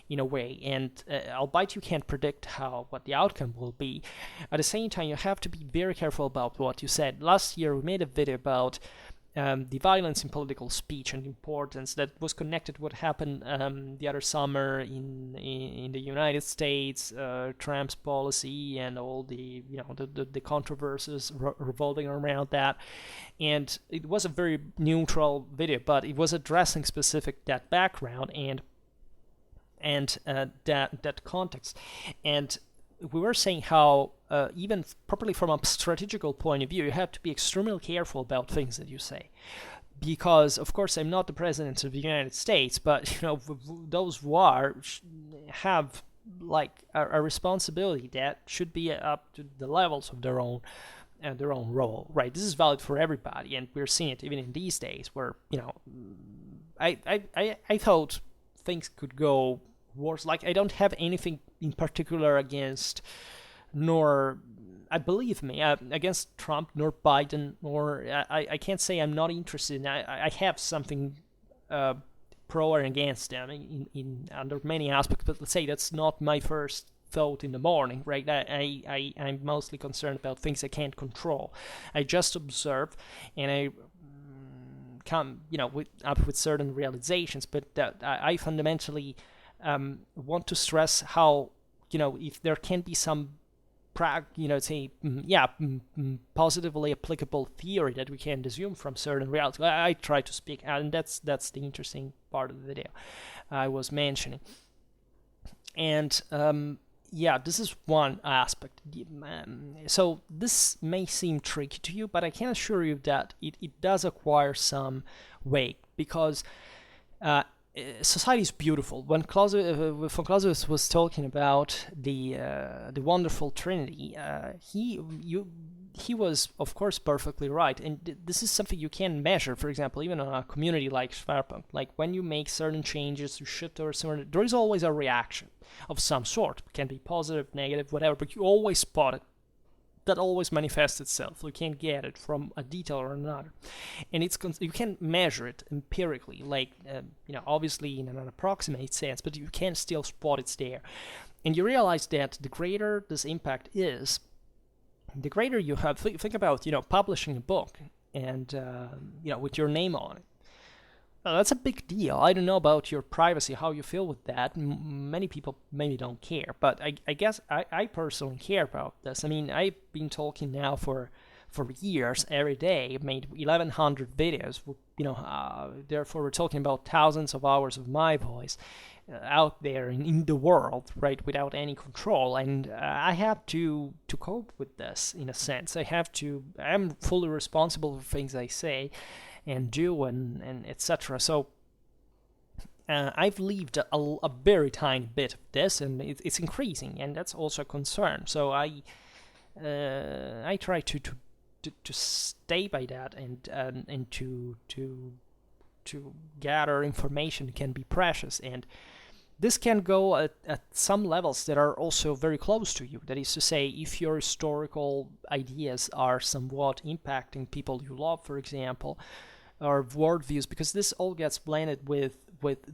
in a way, and albeit you can't predict what the outcome will be, at the same time you have to be very careful about what you said. Last year we made a video about the violence in political speech and importance that was connected to what happened the other summer in the United States, Trump's policy and all the the controversies revolving around that. And it was a very neutral video, but it was addressing specific that background and that context. And we were saying how even properly from a strategical point of view, you have to be extremely careful about things that you say, because of course I'm not the president of the United States, but those who are have like a responsibility that should be up to the levels of their own role, right? This is valid for everybody, and we're seeing it even in these days where I thought things could go worse. Like, I don't have anything in particular against, nor, believe me, against Trump, nor Biden, nor I can't say I'm not interested. I have something pro or against them in under many aspects, but let's say that's not my first thought in the morning, right? I'm mostly concerned about things I can't control. I just observe, and I come, with certain realizations, but I fundamentally want to stress how, if there can be some positively applicable theory that we can assume from certain reality. I try to speak, and that's the interesting part of the video I was mentioning. And this is one aspect. So this may seem tricky to you, but I can assure you that it does acquire some weight, because society is beautiful. When Clausewitz was talking about the wonderful trinity, he was of course perfectly right, and this is something you can measure. For example, even on a community like Schwerpunkt, like when you make certain changes, you shift or certain, there is always a reaction of some sort. It can be positive, negative, whatever, but you always spot it. that always manifests itself. You can't get it from a detail or another, and you can measure it empirically, like obviously in an approximate sense, but you can still spot it's there, and you realize that the greater this impact is, the greater you have. Think about publishing a book and with your name on it. That's a big deal. I don't know about your privacy, how you feel with that. Many people maybe don't care, but I guess I personally care about this. I mean, I've been talking now for years, every day. I've made 1,100 videos. Therefore, we're talking about thousands of hours of my voice out there in the world, right, without any control. And I have to cope with this in a sense. I'm fully responsible for things I say and do and etc. So I've lived a very tiny bit of this, and it's increasing, and that's also a concern. So I try to stay by that and to gather information can be precious, and this can go at some levels that are also very close to you. That is to say, if your historical ideas are somewhat impacting people you love, for example, or worldviews, because this all gets blended with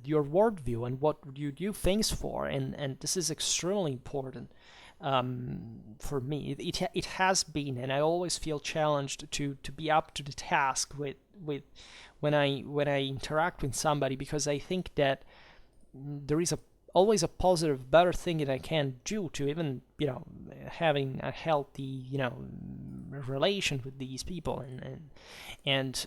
your worldview and what you do things for, and this is extremely important for me. It has been, and I always feel challenged to be up to the task with when I interact with somebody, because I think that there is always a positive, better thing that I can do to even having a healthy relation with these people and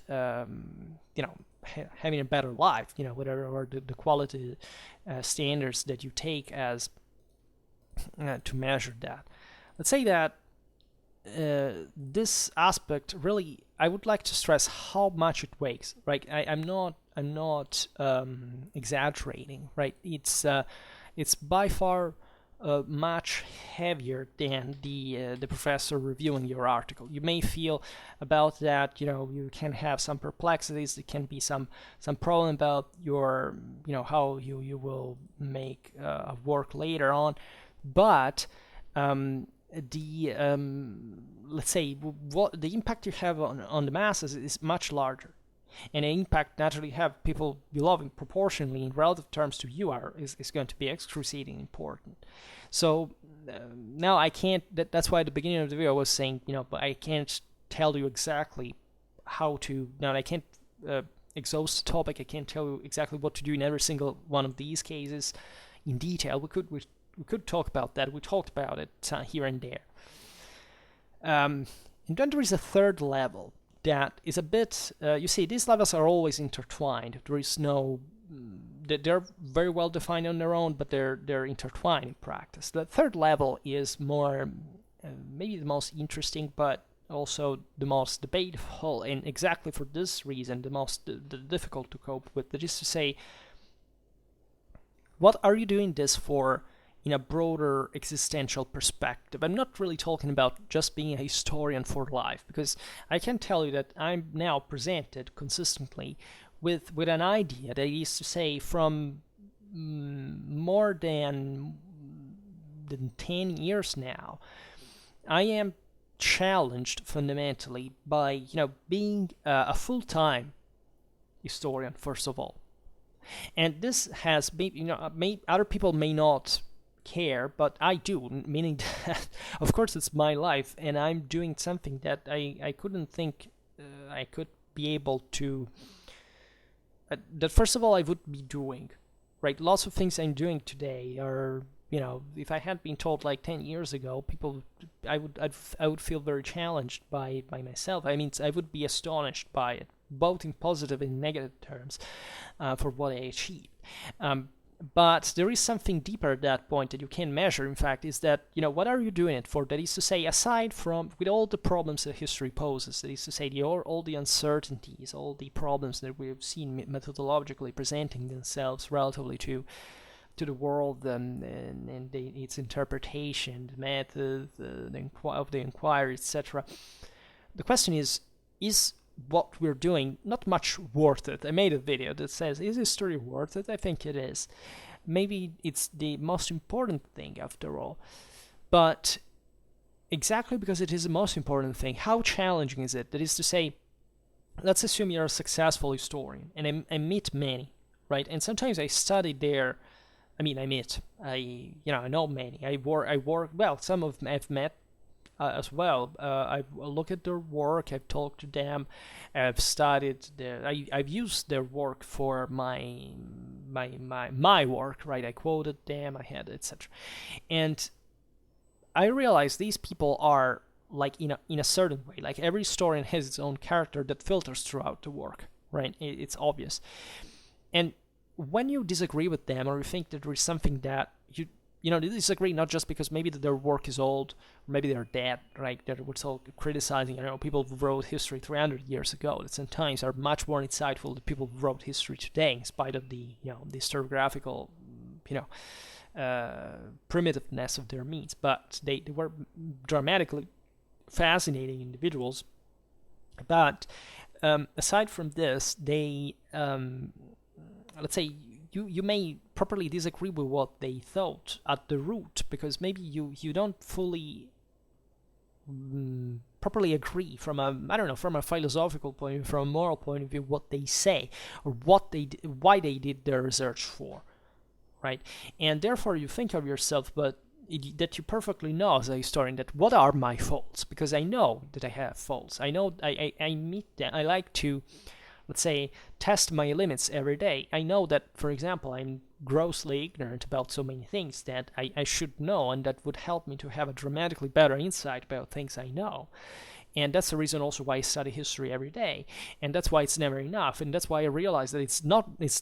having a better life, whatever the quality standards that you take as to measure that. Let's say that this aspect really, I would like to stress how much it weighs, right? I'm not exaggerating, right? It's by far much heavier than the professor reviewing your article. You may feel about that, you can have some perplexities. There can be some problem about your, how you will make work later on, but let's say what the impact you have on the masses is much larger, and the impact naturally have people you love in proportionally in relative terms to you is going to be excruciating important. So now I can't. That's why at the beginning of the video I was saying, but I can't tell you exactly how to. Now I can't exhaust the topic. I can't tell you exactly what to do in every single one of these cases in detail. We could talk about that. We talked about it here and there. And then there is a third level that is a bit, you see, these levels are always intertwined. There is no, they're very well defined on their own, but they're intertwined in practice. The third level is more, maybe the most interesting, but also the most debatable, and exactly for this reason, the most difficult to cope with. That is to say, what are you doing this for in a broader existential perspective? I'm not really talking about just being a historian for life, because I can tell you that I'm now presented consistently with an idea that is to say, from more than 10 years now, I am challenged fundamentally by being a full-time historian, first of all. And this has been, other people may not care, but I do, meaning that of course it's my life, and I'm doing something that I couldn't think I could be able to, that first of all I would be doing, right? Lots of things I'm doing today are, if I had been told like 10 years ago, I would feel very challenged by myself. I mean, I would be astonished by it, both in positive and negative terms, for what I achieved. But there is something deeper at that point that you can measure, in fact, is that, what are you doing it for? That is to say, aside from, with all the problems that history poses, that is to say, all the uncertainties, all the problems that we've seen methodologically presenting themselves relatively to the world and its interpretation, the method, of the inquiry, etc. The question is what we're doing not much worth it? I made a video that says, is history worth it? I think it is. Maybe it's the most important thing after all. But exactly because it is the most important thing. How challenging is it? That is to say, let's assume you're a successful historian, and I meet many, right? And sometimes I study their, I know many. I work. Well, some of them I've met as well. I've looked at their work. I've talked to them. I've studied I've used their work for my work. Right. I quoted them. I had etc. And I realize these people are like in a certain way. Like every historian has its own character that filters throughout the work. Right. It's obvious. And when you disagree with them, or you think that there is something that you disagree, not just because maybe their work is old, or maybe they're dead, right? That we're still criticizing, people who wrote history 300 years ago that sometimes are much more insightful than people who wrote history today, in spite of the historiographical, primitiveness of their means. But they were dramatically fascinating individuals. But aside from this, they, let's say, you may properly disagree with what they thought at the root, because maybe you don't fully properly agree from a philosophical point of view, from a moral point of view, what they say, or why they did their research for, right? And therefore you think of yourself, that you perfectly know as a historian, that what are my faults, because I know that I have faults. I know I meet them. I like to, let's say, test my limits every day. I know that, for example, I'm grossly ignorant about so many things that I should know, and that would help me to have a dramatically better insight about things I know. And that's the reason also why I study history every day. And that's why it's never enough. And that's why I realize that it's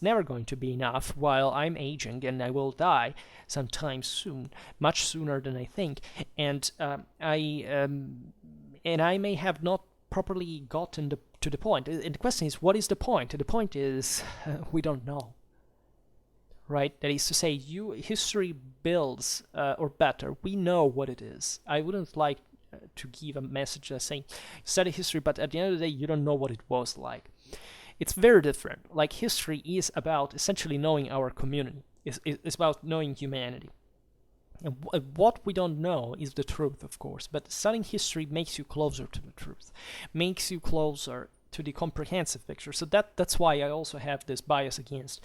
never going to be enough while I'm aging and I will die sometime soon, much sooner than I think. And I may have not properly gotten to the point. And the question is, what is the point? The point is, we don't know. Right? That is to say, history builds, or better, we know what it is. I wouldn't like to give a message saying, study history, but at the end of the day, you don't know what it was like. It's very different. Like, history is about essentially knowing our community. It's about knowing humanity. And what we don't know is the truth, of course, but studying history makes you closer to the truth, makes you closer to the comprehensive picture. So that's why I also have this bias against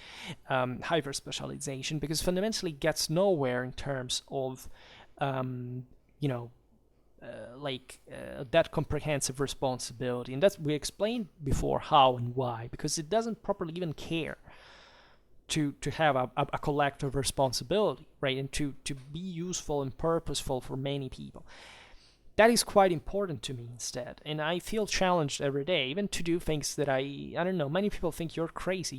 hyper specialization, because fundamentally it gets nowhere in terms of that comprehensive responsibility. And that's, we explained before how and why, because it doesn't properly even care to have a collective responsibility, right? And to be useful and purposeful for many people. That is quite important to me instead. And I feel challenged every day, even to do things that I don't know, many people think you're crazy.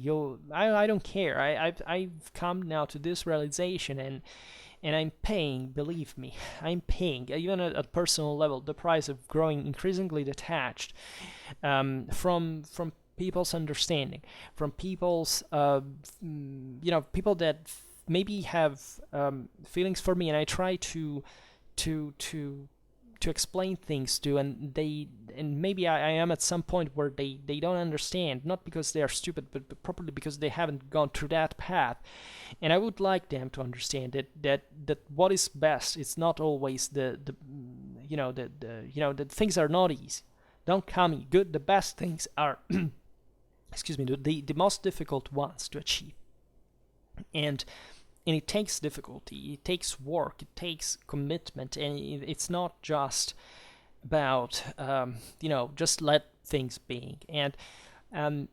I don't care. I've come now to this realization, and I'm paying, believe me, I'm paying, even at a personal level, the price of growing increasingly detached from people's understanding, from people's, people that maybe have feelings for me, and I try to explain things to, and maybe I am at some point where they don't understand, not because they are stupid, but probably because they haven't gone through that path. And I would like them to understand that what is best, it's not always the things are not easy, don't come good. The best things are excuse me, the most difficult ones to achieve. And it takes difficulty, it takes work, it takes commitment, and it's not just about just let things be. And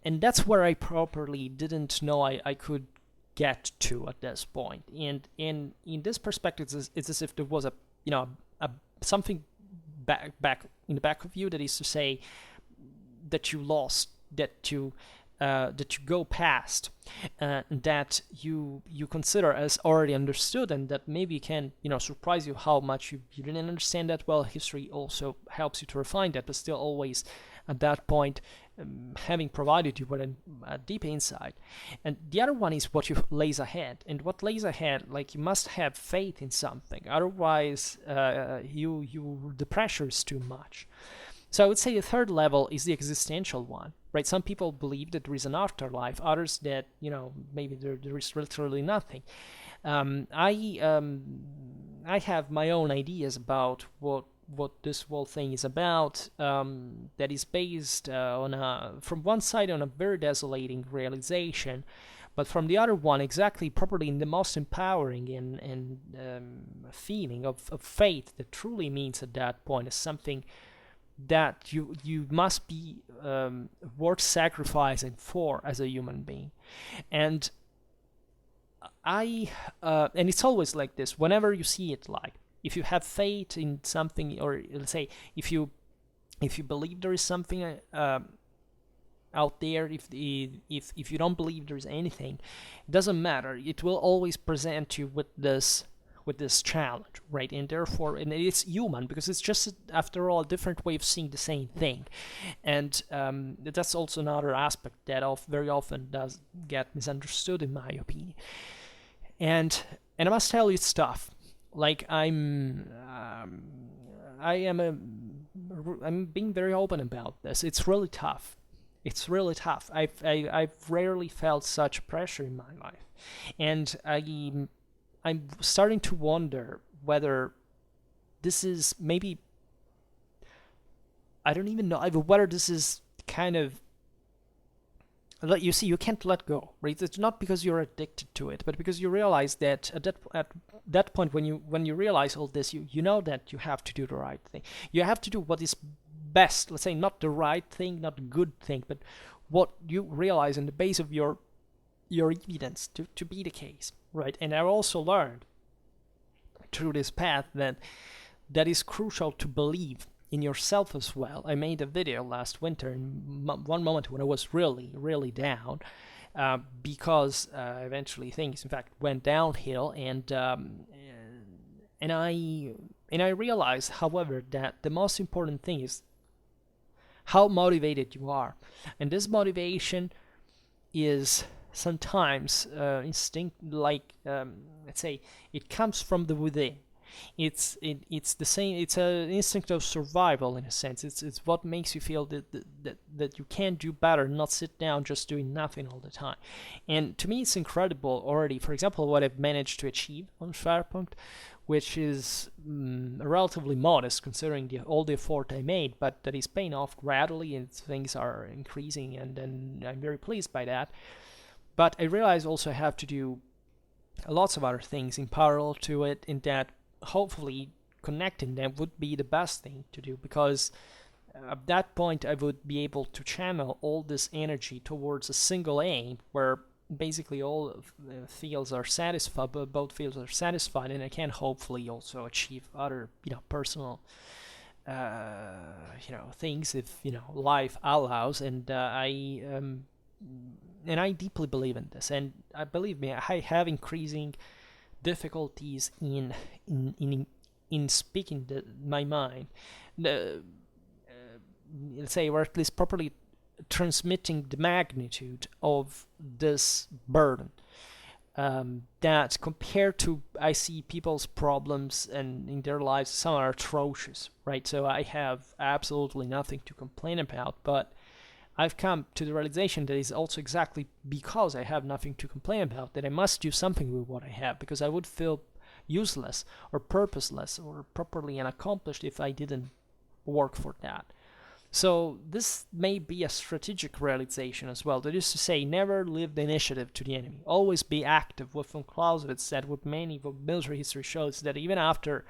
that's where I properly didn't know I could get to at this point. And in this perspective, it's as if there was a something back in the back of you, that is to say, that you lost, that you go past, that you consider as already understood, and that maybe can surprise you how much you didn't understand that well. History also helps you to refine that, but still always at that point, having provided you with a deep insight. And the other one is what you lays ahead, and what lays ahead, like, you must have faith in something, otherwise the pressure is too much. So I would say the third level is the existential one, right? Some people believe that there is an afterlife, others that, maybe there is literally nothing. I have my own ideas about what what this whole thing is about, that is based on from one side on a very desolating realization, but from the other one exactly properly in the most empowering and feeling of faith that truly means at that point is something that you must be worth sacrificing for as a human being. And and it's always like this whenever you see it, like if you have faith in something, or let's say if you believe there is something out there, if you don't believe there's anything, it doesn't matter, it will always present you with this challenge, right? And therefore, and it's human because it's just, after all, a different way of seeing the same thing. And that's also another aspect that very often does get misunderstood, in my opinion. And I must tell you, it's tough. Like I'm being very open about this. It's really tough. It's really tough. I've rarely felt such pressure in my life, and I'm starting to wonder whether this is maybe, I don't even know whether this is kind of, you see, you can't let go, right? It's not because you're addicted to it, but because you realize that at that point, when you realize all this, you know that you have to do the right thing. You have to do what is best. Let's say not the right thing, not the good thing, but what you realize in the base of your evidence to be the case, right? And I also learned through this path that is crucial to believe in yourself as well. I made a video last winter in one moment when I was really, really down, because eventually things, in fact, went downhill, and I realized, however, that the most important thing is how motivated you are, and this motivation is sometimes instinct, like let's say it comes from the within. It's the same. It's an instinct of survival, in a sense. It's what makes you feel that you can do better, not sit down just doing nothing all the time. And to me, it's incredible already. For example, what I've managed to achieve on Schwerpunkt, which is relatively modest considering all the effort I made, but that is paying off gradually, and things are increasing, and I'm very pleased by that. But I realize also I have to do lots of other things in parallel to it, in that hopefully connecting them would be the best thing to do, because at that point I would be able to channel all this energy towards a single aim, where basically all of the fields are satisfied, but both fields are satisfied, and I can hopefully also achieve other, personal things, if life allows. And I deeply believe in this, and I believe me, I have increasing difficulties in speaking my mind, let's say, or at least properly transmitting the magnitude of this burden, that compared to, I see people's problems and in their lives, some are atrocious, right? So I have absolutely nothing to complain about, but I've come to the realization that it's also exactly because I have nothing to complain about that I must do something with what I have, because I would feel useless or purposeless or properly unaccomplished if I didn't work for that. So this may be a strategic realization as well. That is to say, never leave the initiative to the enemy. Always be active. What von Clausewitz said, what military history shows, that even after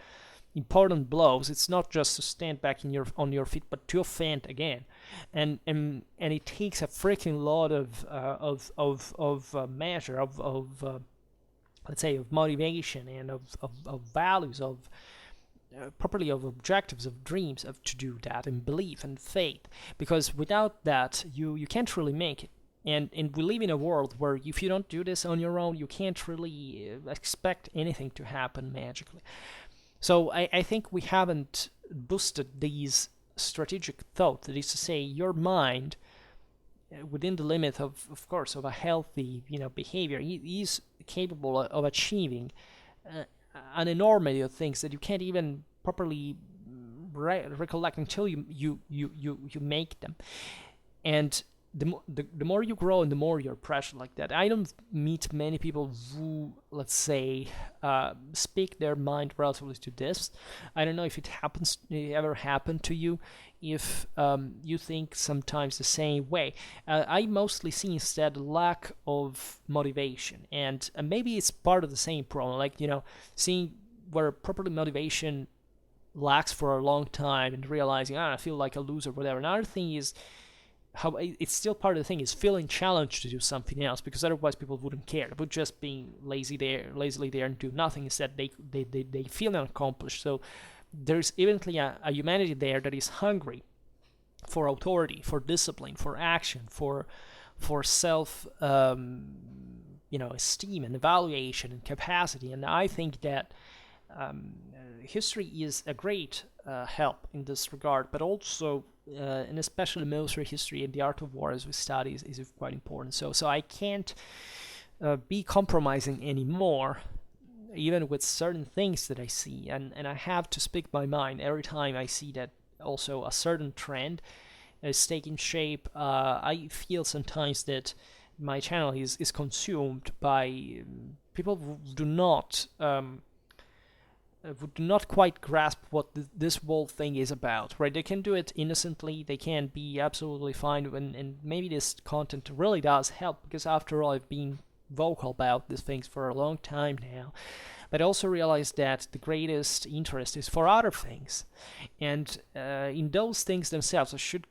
important blows, it's not just to stand back on your feet, but to offend again. And it takes a freaking lot of measure of let's say of motivation and of values, of properly of objectives, of dreams, of to do that, and belief and faith, because without that you can't really make it. And we live in a world where if you don't do this on your own, you can't really expect anything to happen magically. So I think we haven't boosted these strategic thoughts, that is to say, your mind, within the limit of course, of a healthy behavior, is capable of achieving an enormity of things that you can't even properly recollect until you make them. And the more you grow and the more you're pressured like that. I don't meet many people who, let's say, speak their mind relatively to this. I don't know if it ever happened to you, if you think sometimes the same way. I mostly see instead lack of motivation, and maybe it's part of the same problem, like, seeing where properly motivation lacks for a long time and realizing, I feel like a loser, whatever. Another thing is how it's still part of the thing is feeling challenged to do something else, because otherwise people wouldn't care. They would just be lazily there and do nothing. Instead, they feel unaccomplished. So there's evidently a humanity there that is hungry for authority, for discipline, for action, for self esteem and evaluation and capacity. And I think that history is a great help in this regard, but also and especially military history and the art of war as we study is quite important. So I can't be compromising anymore, even with certain things that I see, and I have to speak my mind every time I see that also a certain trend is taking shape. I feel sometimes that my channel is consumed by people who do not quite grasp what this whole thing is about, right? They can do it innocently, they can be absolutely fine, and maybe this content really does help, because after all, I've been vocal about these things for a long time now. But I also realize that the greatest interest is for other things, and in those things themselves, I should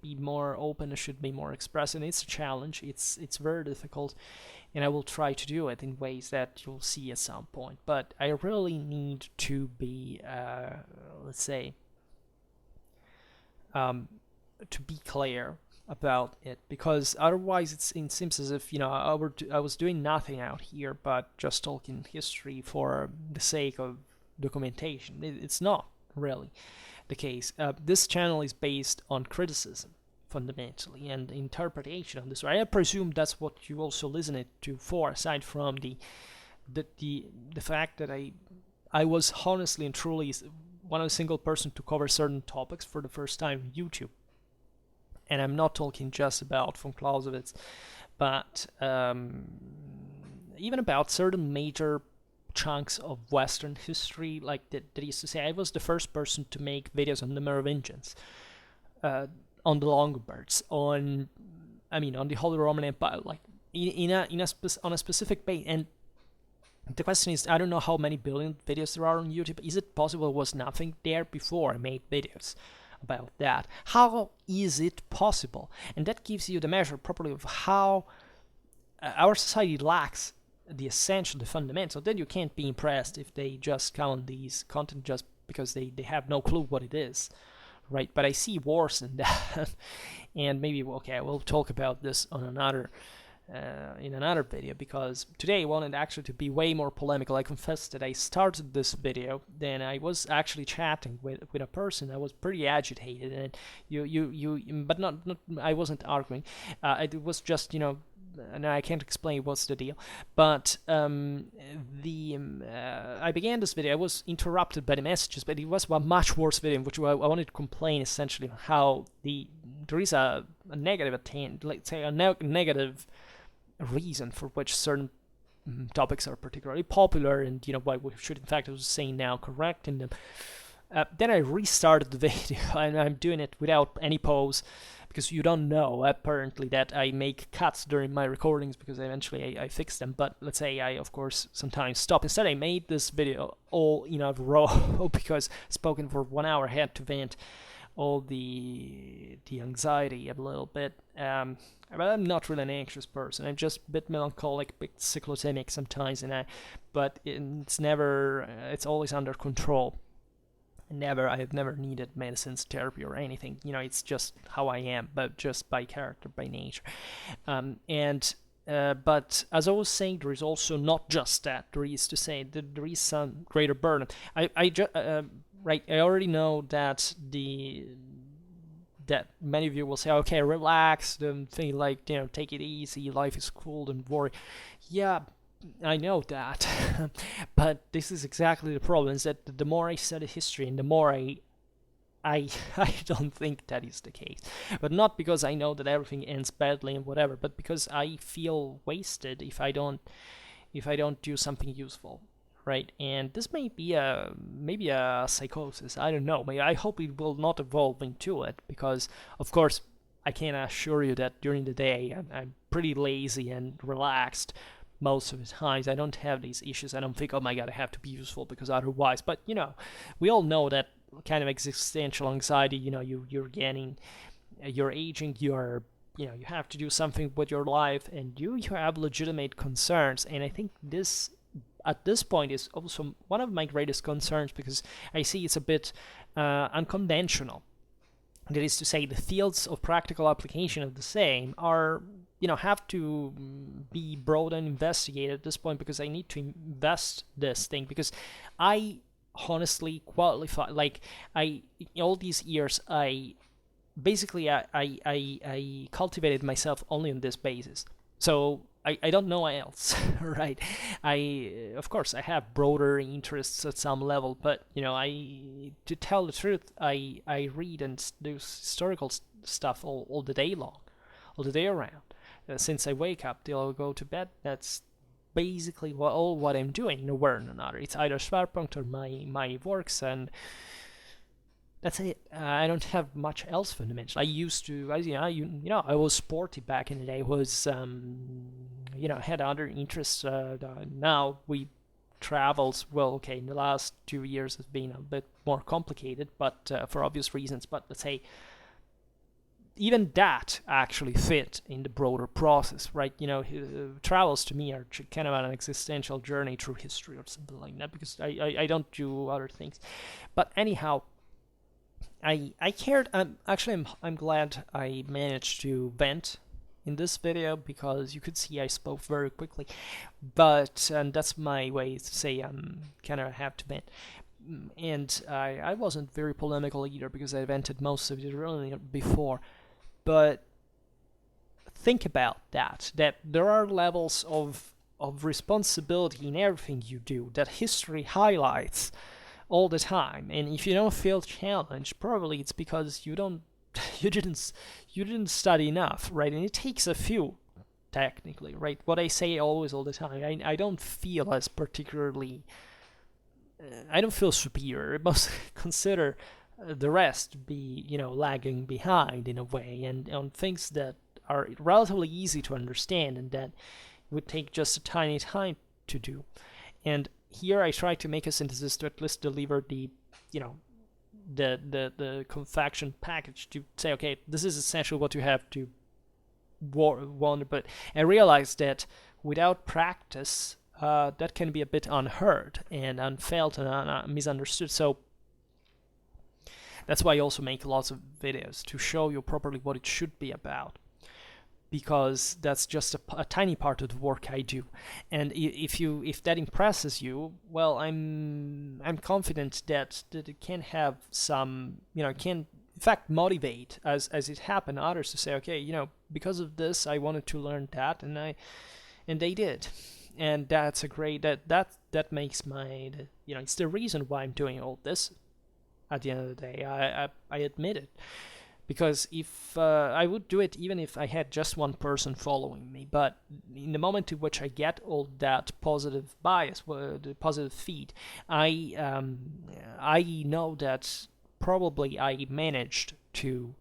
be more open, I should be more expressive, and it's a challenge, it's very difficult, and I will try to do it in ways that you'll see at some point. But I really need to be, let's say, to be clear about it, because otherwise it seems as if I was doing nothing out here but just talking history for the sake of documentation. It's not really the case. This channel is based on criticism fundamentally and interpretation on this. I presume that's what you also listen it to for, aside from the fact that I was honestly and truly one of a single person to cover certain topics for the first time on YouTube. And I'm not talking just about von Clausewitz, but even about certain major chunks of Western history, like that used to say I was the first person to make videos on the Merovingians, on the Longobards, on the Holy Roman Empire, like on a specific base. And the question is, I don't know how many billion videos there are on YouTube. Is it possible there was nothing there before I made videos about that? How is it possible? And that gives you the measure properly of how our society lacks the essential, the fundamental. Then you can't be impressed if they just count these content just because they have no clue what it is, right? But I see worse than that. And maybe, okay, we'll talk about this on another in another video, because today I wanted actually to be way more polemical. I confess that I started this video, then I was actually chatting with a person. I was pretty agitated, and but not I wasn't arguing. It was just, and I can't explain what's the deal, but I began this video. I was interrupted by the messages, but it was a much worse video in which I wanted to complain essentially how there is a negative let's say a negative reason for which certain topics are particularly popular, and why we should, in fact, as I was saying now, correcting them. Then I restarted the video, and I'm doing it without any pause, because you don't know apparently that I make cuts during my recordings, because eventually I fix them. But let's say I of course sometimes stop. Instead, I made this video all in a row because spoken for 1 hour, I had to vent all the anxiety a little bit. But I'm not really an anxious person. I'm just a bit melancholic, a bit cyclotemic sometimes, but it's always under control. I have never needed medicines, therapy, or anything. It's just how I am, but just by character, by nature. But as I was saying, there is also not just that. There is to say that there is some greater burden. Right, I already know that that many of you will say, okay, relax, don't think, like, take it easy, life is cool, don't worry. Yeah, I know that, but this is exactly the problem, is that the more I study history and the more I I I don't think that is the case, but not because I know that everything ends badly and whatever, but because I feel wasted if I don't do something useful, right? And this may be maybe a psychosis. I don't know. Maybe I hope it will not evolve into it, because of course I can assure you that during the day I'm pretty lazy and relaxed most of the times. I don't have these issues. I don't think, oh my god, I have to be useful because otherwise. But we all know that kind of existential anxiety. You're getting, you're aging, you have to do something with your life, and you have legitimate concerns. And I think this, at this point, is also one of my greatest concerns, because I see it's a bit unconventional. That is to say, the fields of practical application of the same are, have to be broad and investigated at this point, because I need to invest this thing, because I honestly qualify, like, all these years, basically I cultivated myself only on this basis. So I don't know else, right? Of course I have broader interests at some level, but to tell the truth, I read and do historical stuff all the day long, all the day around. Since I wake up till I go to bed, that's basically all what I'm doing in a way or another. It's either Schwerpunkt or my works, and that's it. I don't have much else fundamental. I used to, I was sporty back in the day. Was had other interests. Now we travels. Well, okay, in the last 2 years it's been a bit more complicated, but for obvious reasons. But let's say even that actually fit in the broader process, right? Travels to me are kind of an existential journey through history or something like that, because I don't do other things. But anyhow, I cared. I'm glad I managed to vent in this video, because you could see I spoke very quickly, and that's my way to say kind of have to vent. And I wasn't very polemical either, because I vented most of it earlier before. But think about that there are levels of responsibility in everything you do that history highlights all the time. And if you don't feel challenged, probably it's because you didn't study enough, right? And it takes a few, technically, right? What I say always, all the time, I don't feel as particularly, I don't feel superior. I must consider the rest to be, lagging behind in a way, and on things that are relatively easy to understand and that would take just a tiny time to do. And here I try to make a synthesis to at least deliver the confection package, to say, okay, this is essentially what you have to wonder. But I realized that without practice, that can be a bit unheard and unfelt and misunderstood. So that's why I also make lots of videos, to show you properly what it should be about, because that's just a tiny part of the work I do. And if that impresses you, well, I'm confident that it can have some, it can in fact motivate, as it happened, others to say, okay, because of this I wanted to learn that, and they did. And that's a great, that makes it's the reason why I'm doing all this. At the end of the day, I admit it, because if I would do it even if I had just one person following me, but in the moment in which I get all that positive bias, the positive feed, I know that probably I managed to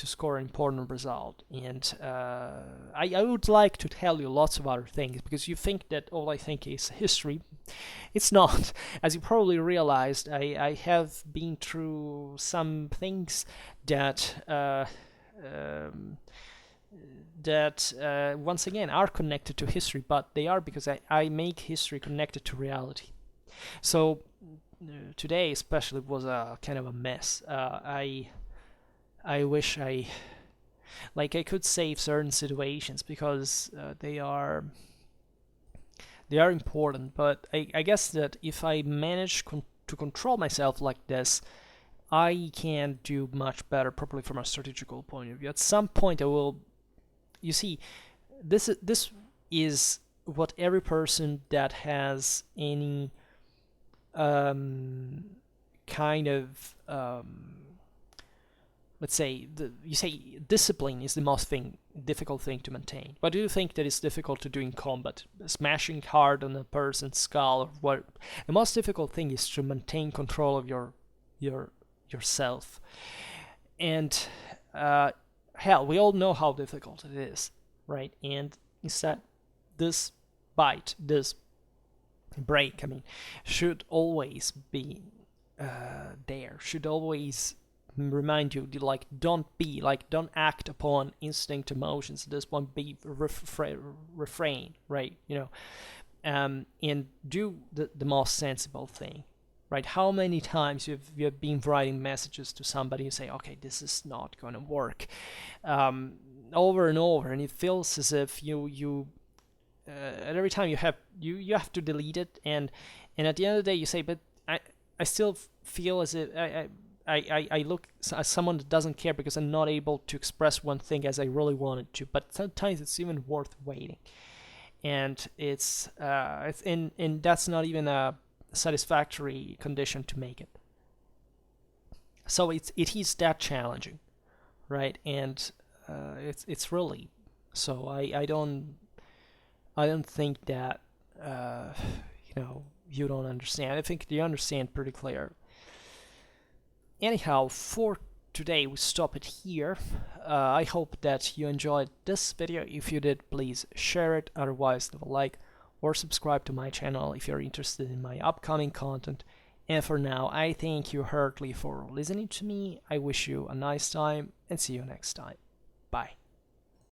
score an important result. And I would like to tell you lots of other things, because you think that all I think is history. It's not. As you probably realized, I have been through some things that once again are connected to history, but they are because I make history connected to reality. So today especially was a kind of a mess. I wish I could save certain situations, because they are important, but I guess that if I manage to control myself like this, I can do much better, probably from a strategical point of view. At some point I will, you see, this is what every person that has any kind of let's say you say discipline is the most difficult thing to maintain. What do you think that is difficult to do in combat? Smashing hard on a person's skull, or what? The most difficult thing is to maintain control of yourself. And hell, we all know how difficult it is, right? And instead, this bite, this break, I mean, should always be there. Should always remind you, like, don't act upon instinct emotions. This won't be refrain, right? And do the most sensible thing, right? How many times you've been writing messages to somebody and say, okay, this is not gonna work, over and over, and it feels as if you every time you have to delete it, and at the end of the day you say, but I still feel as if I look as someone that doesn't care because I'm not able to express one thing as I really wanted to. But sometimes it's even worth waiting, and and that's not even a satisfactory condition to make it. So it is that challenging, right? And it's really so. I don't think that you don't understand. I think you understand pretty clear. Anyhow, for today we stop it here. I hope that you enjoyed this video. If you did, please share it. Otherwise, leave a like or subscribe to my channel if you're interested in my upcoming content. And for now, I thank you heartily for listening to me. I wish you a nice time and see you next time. Bye.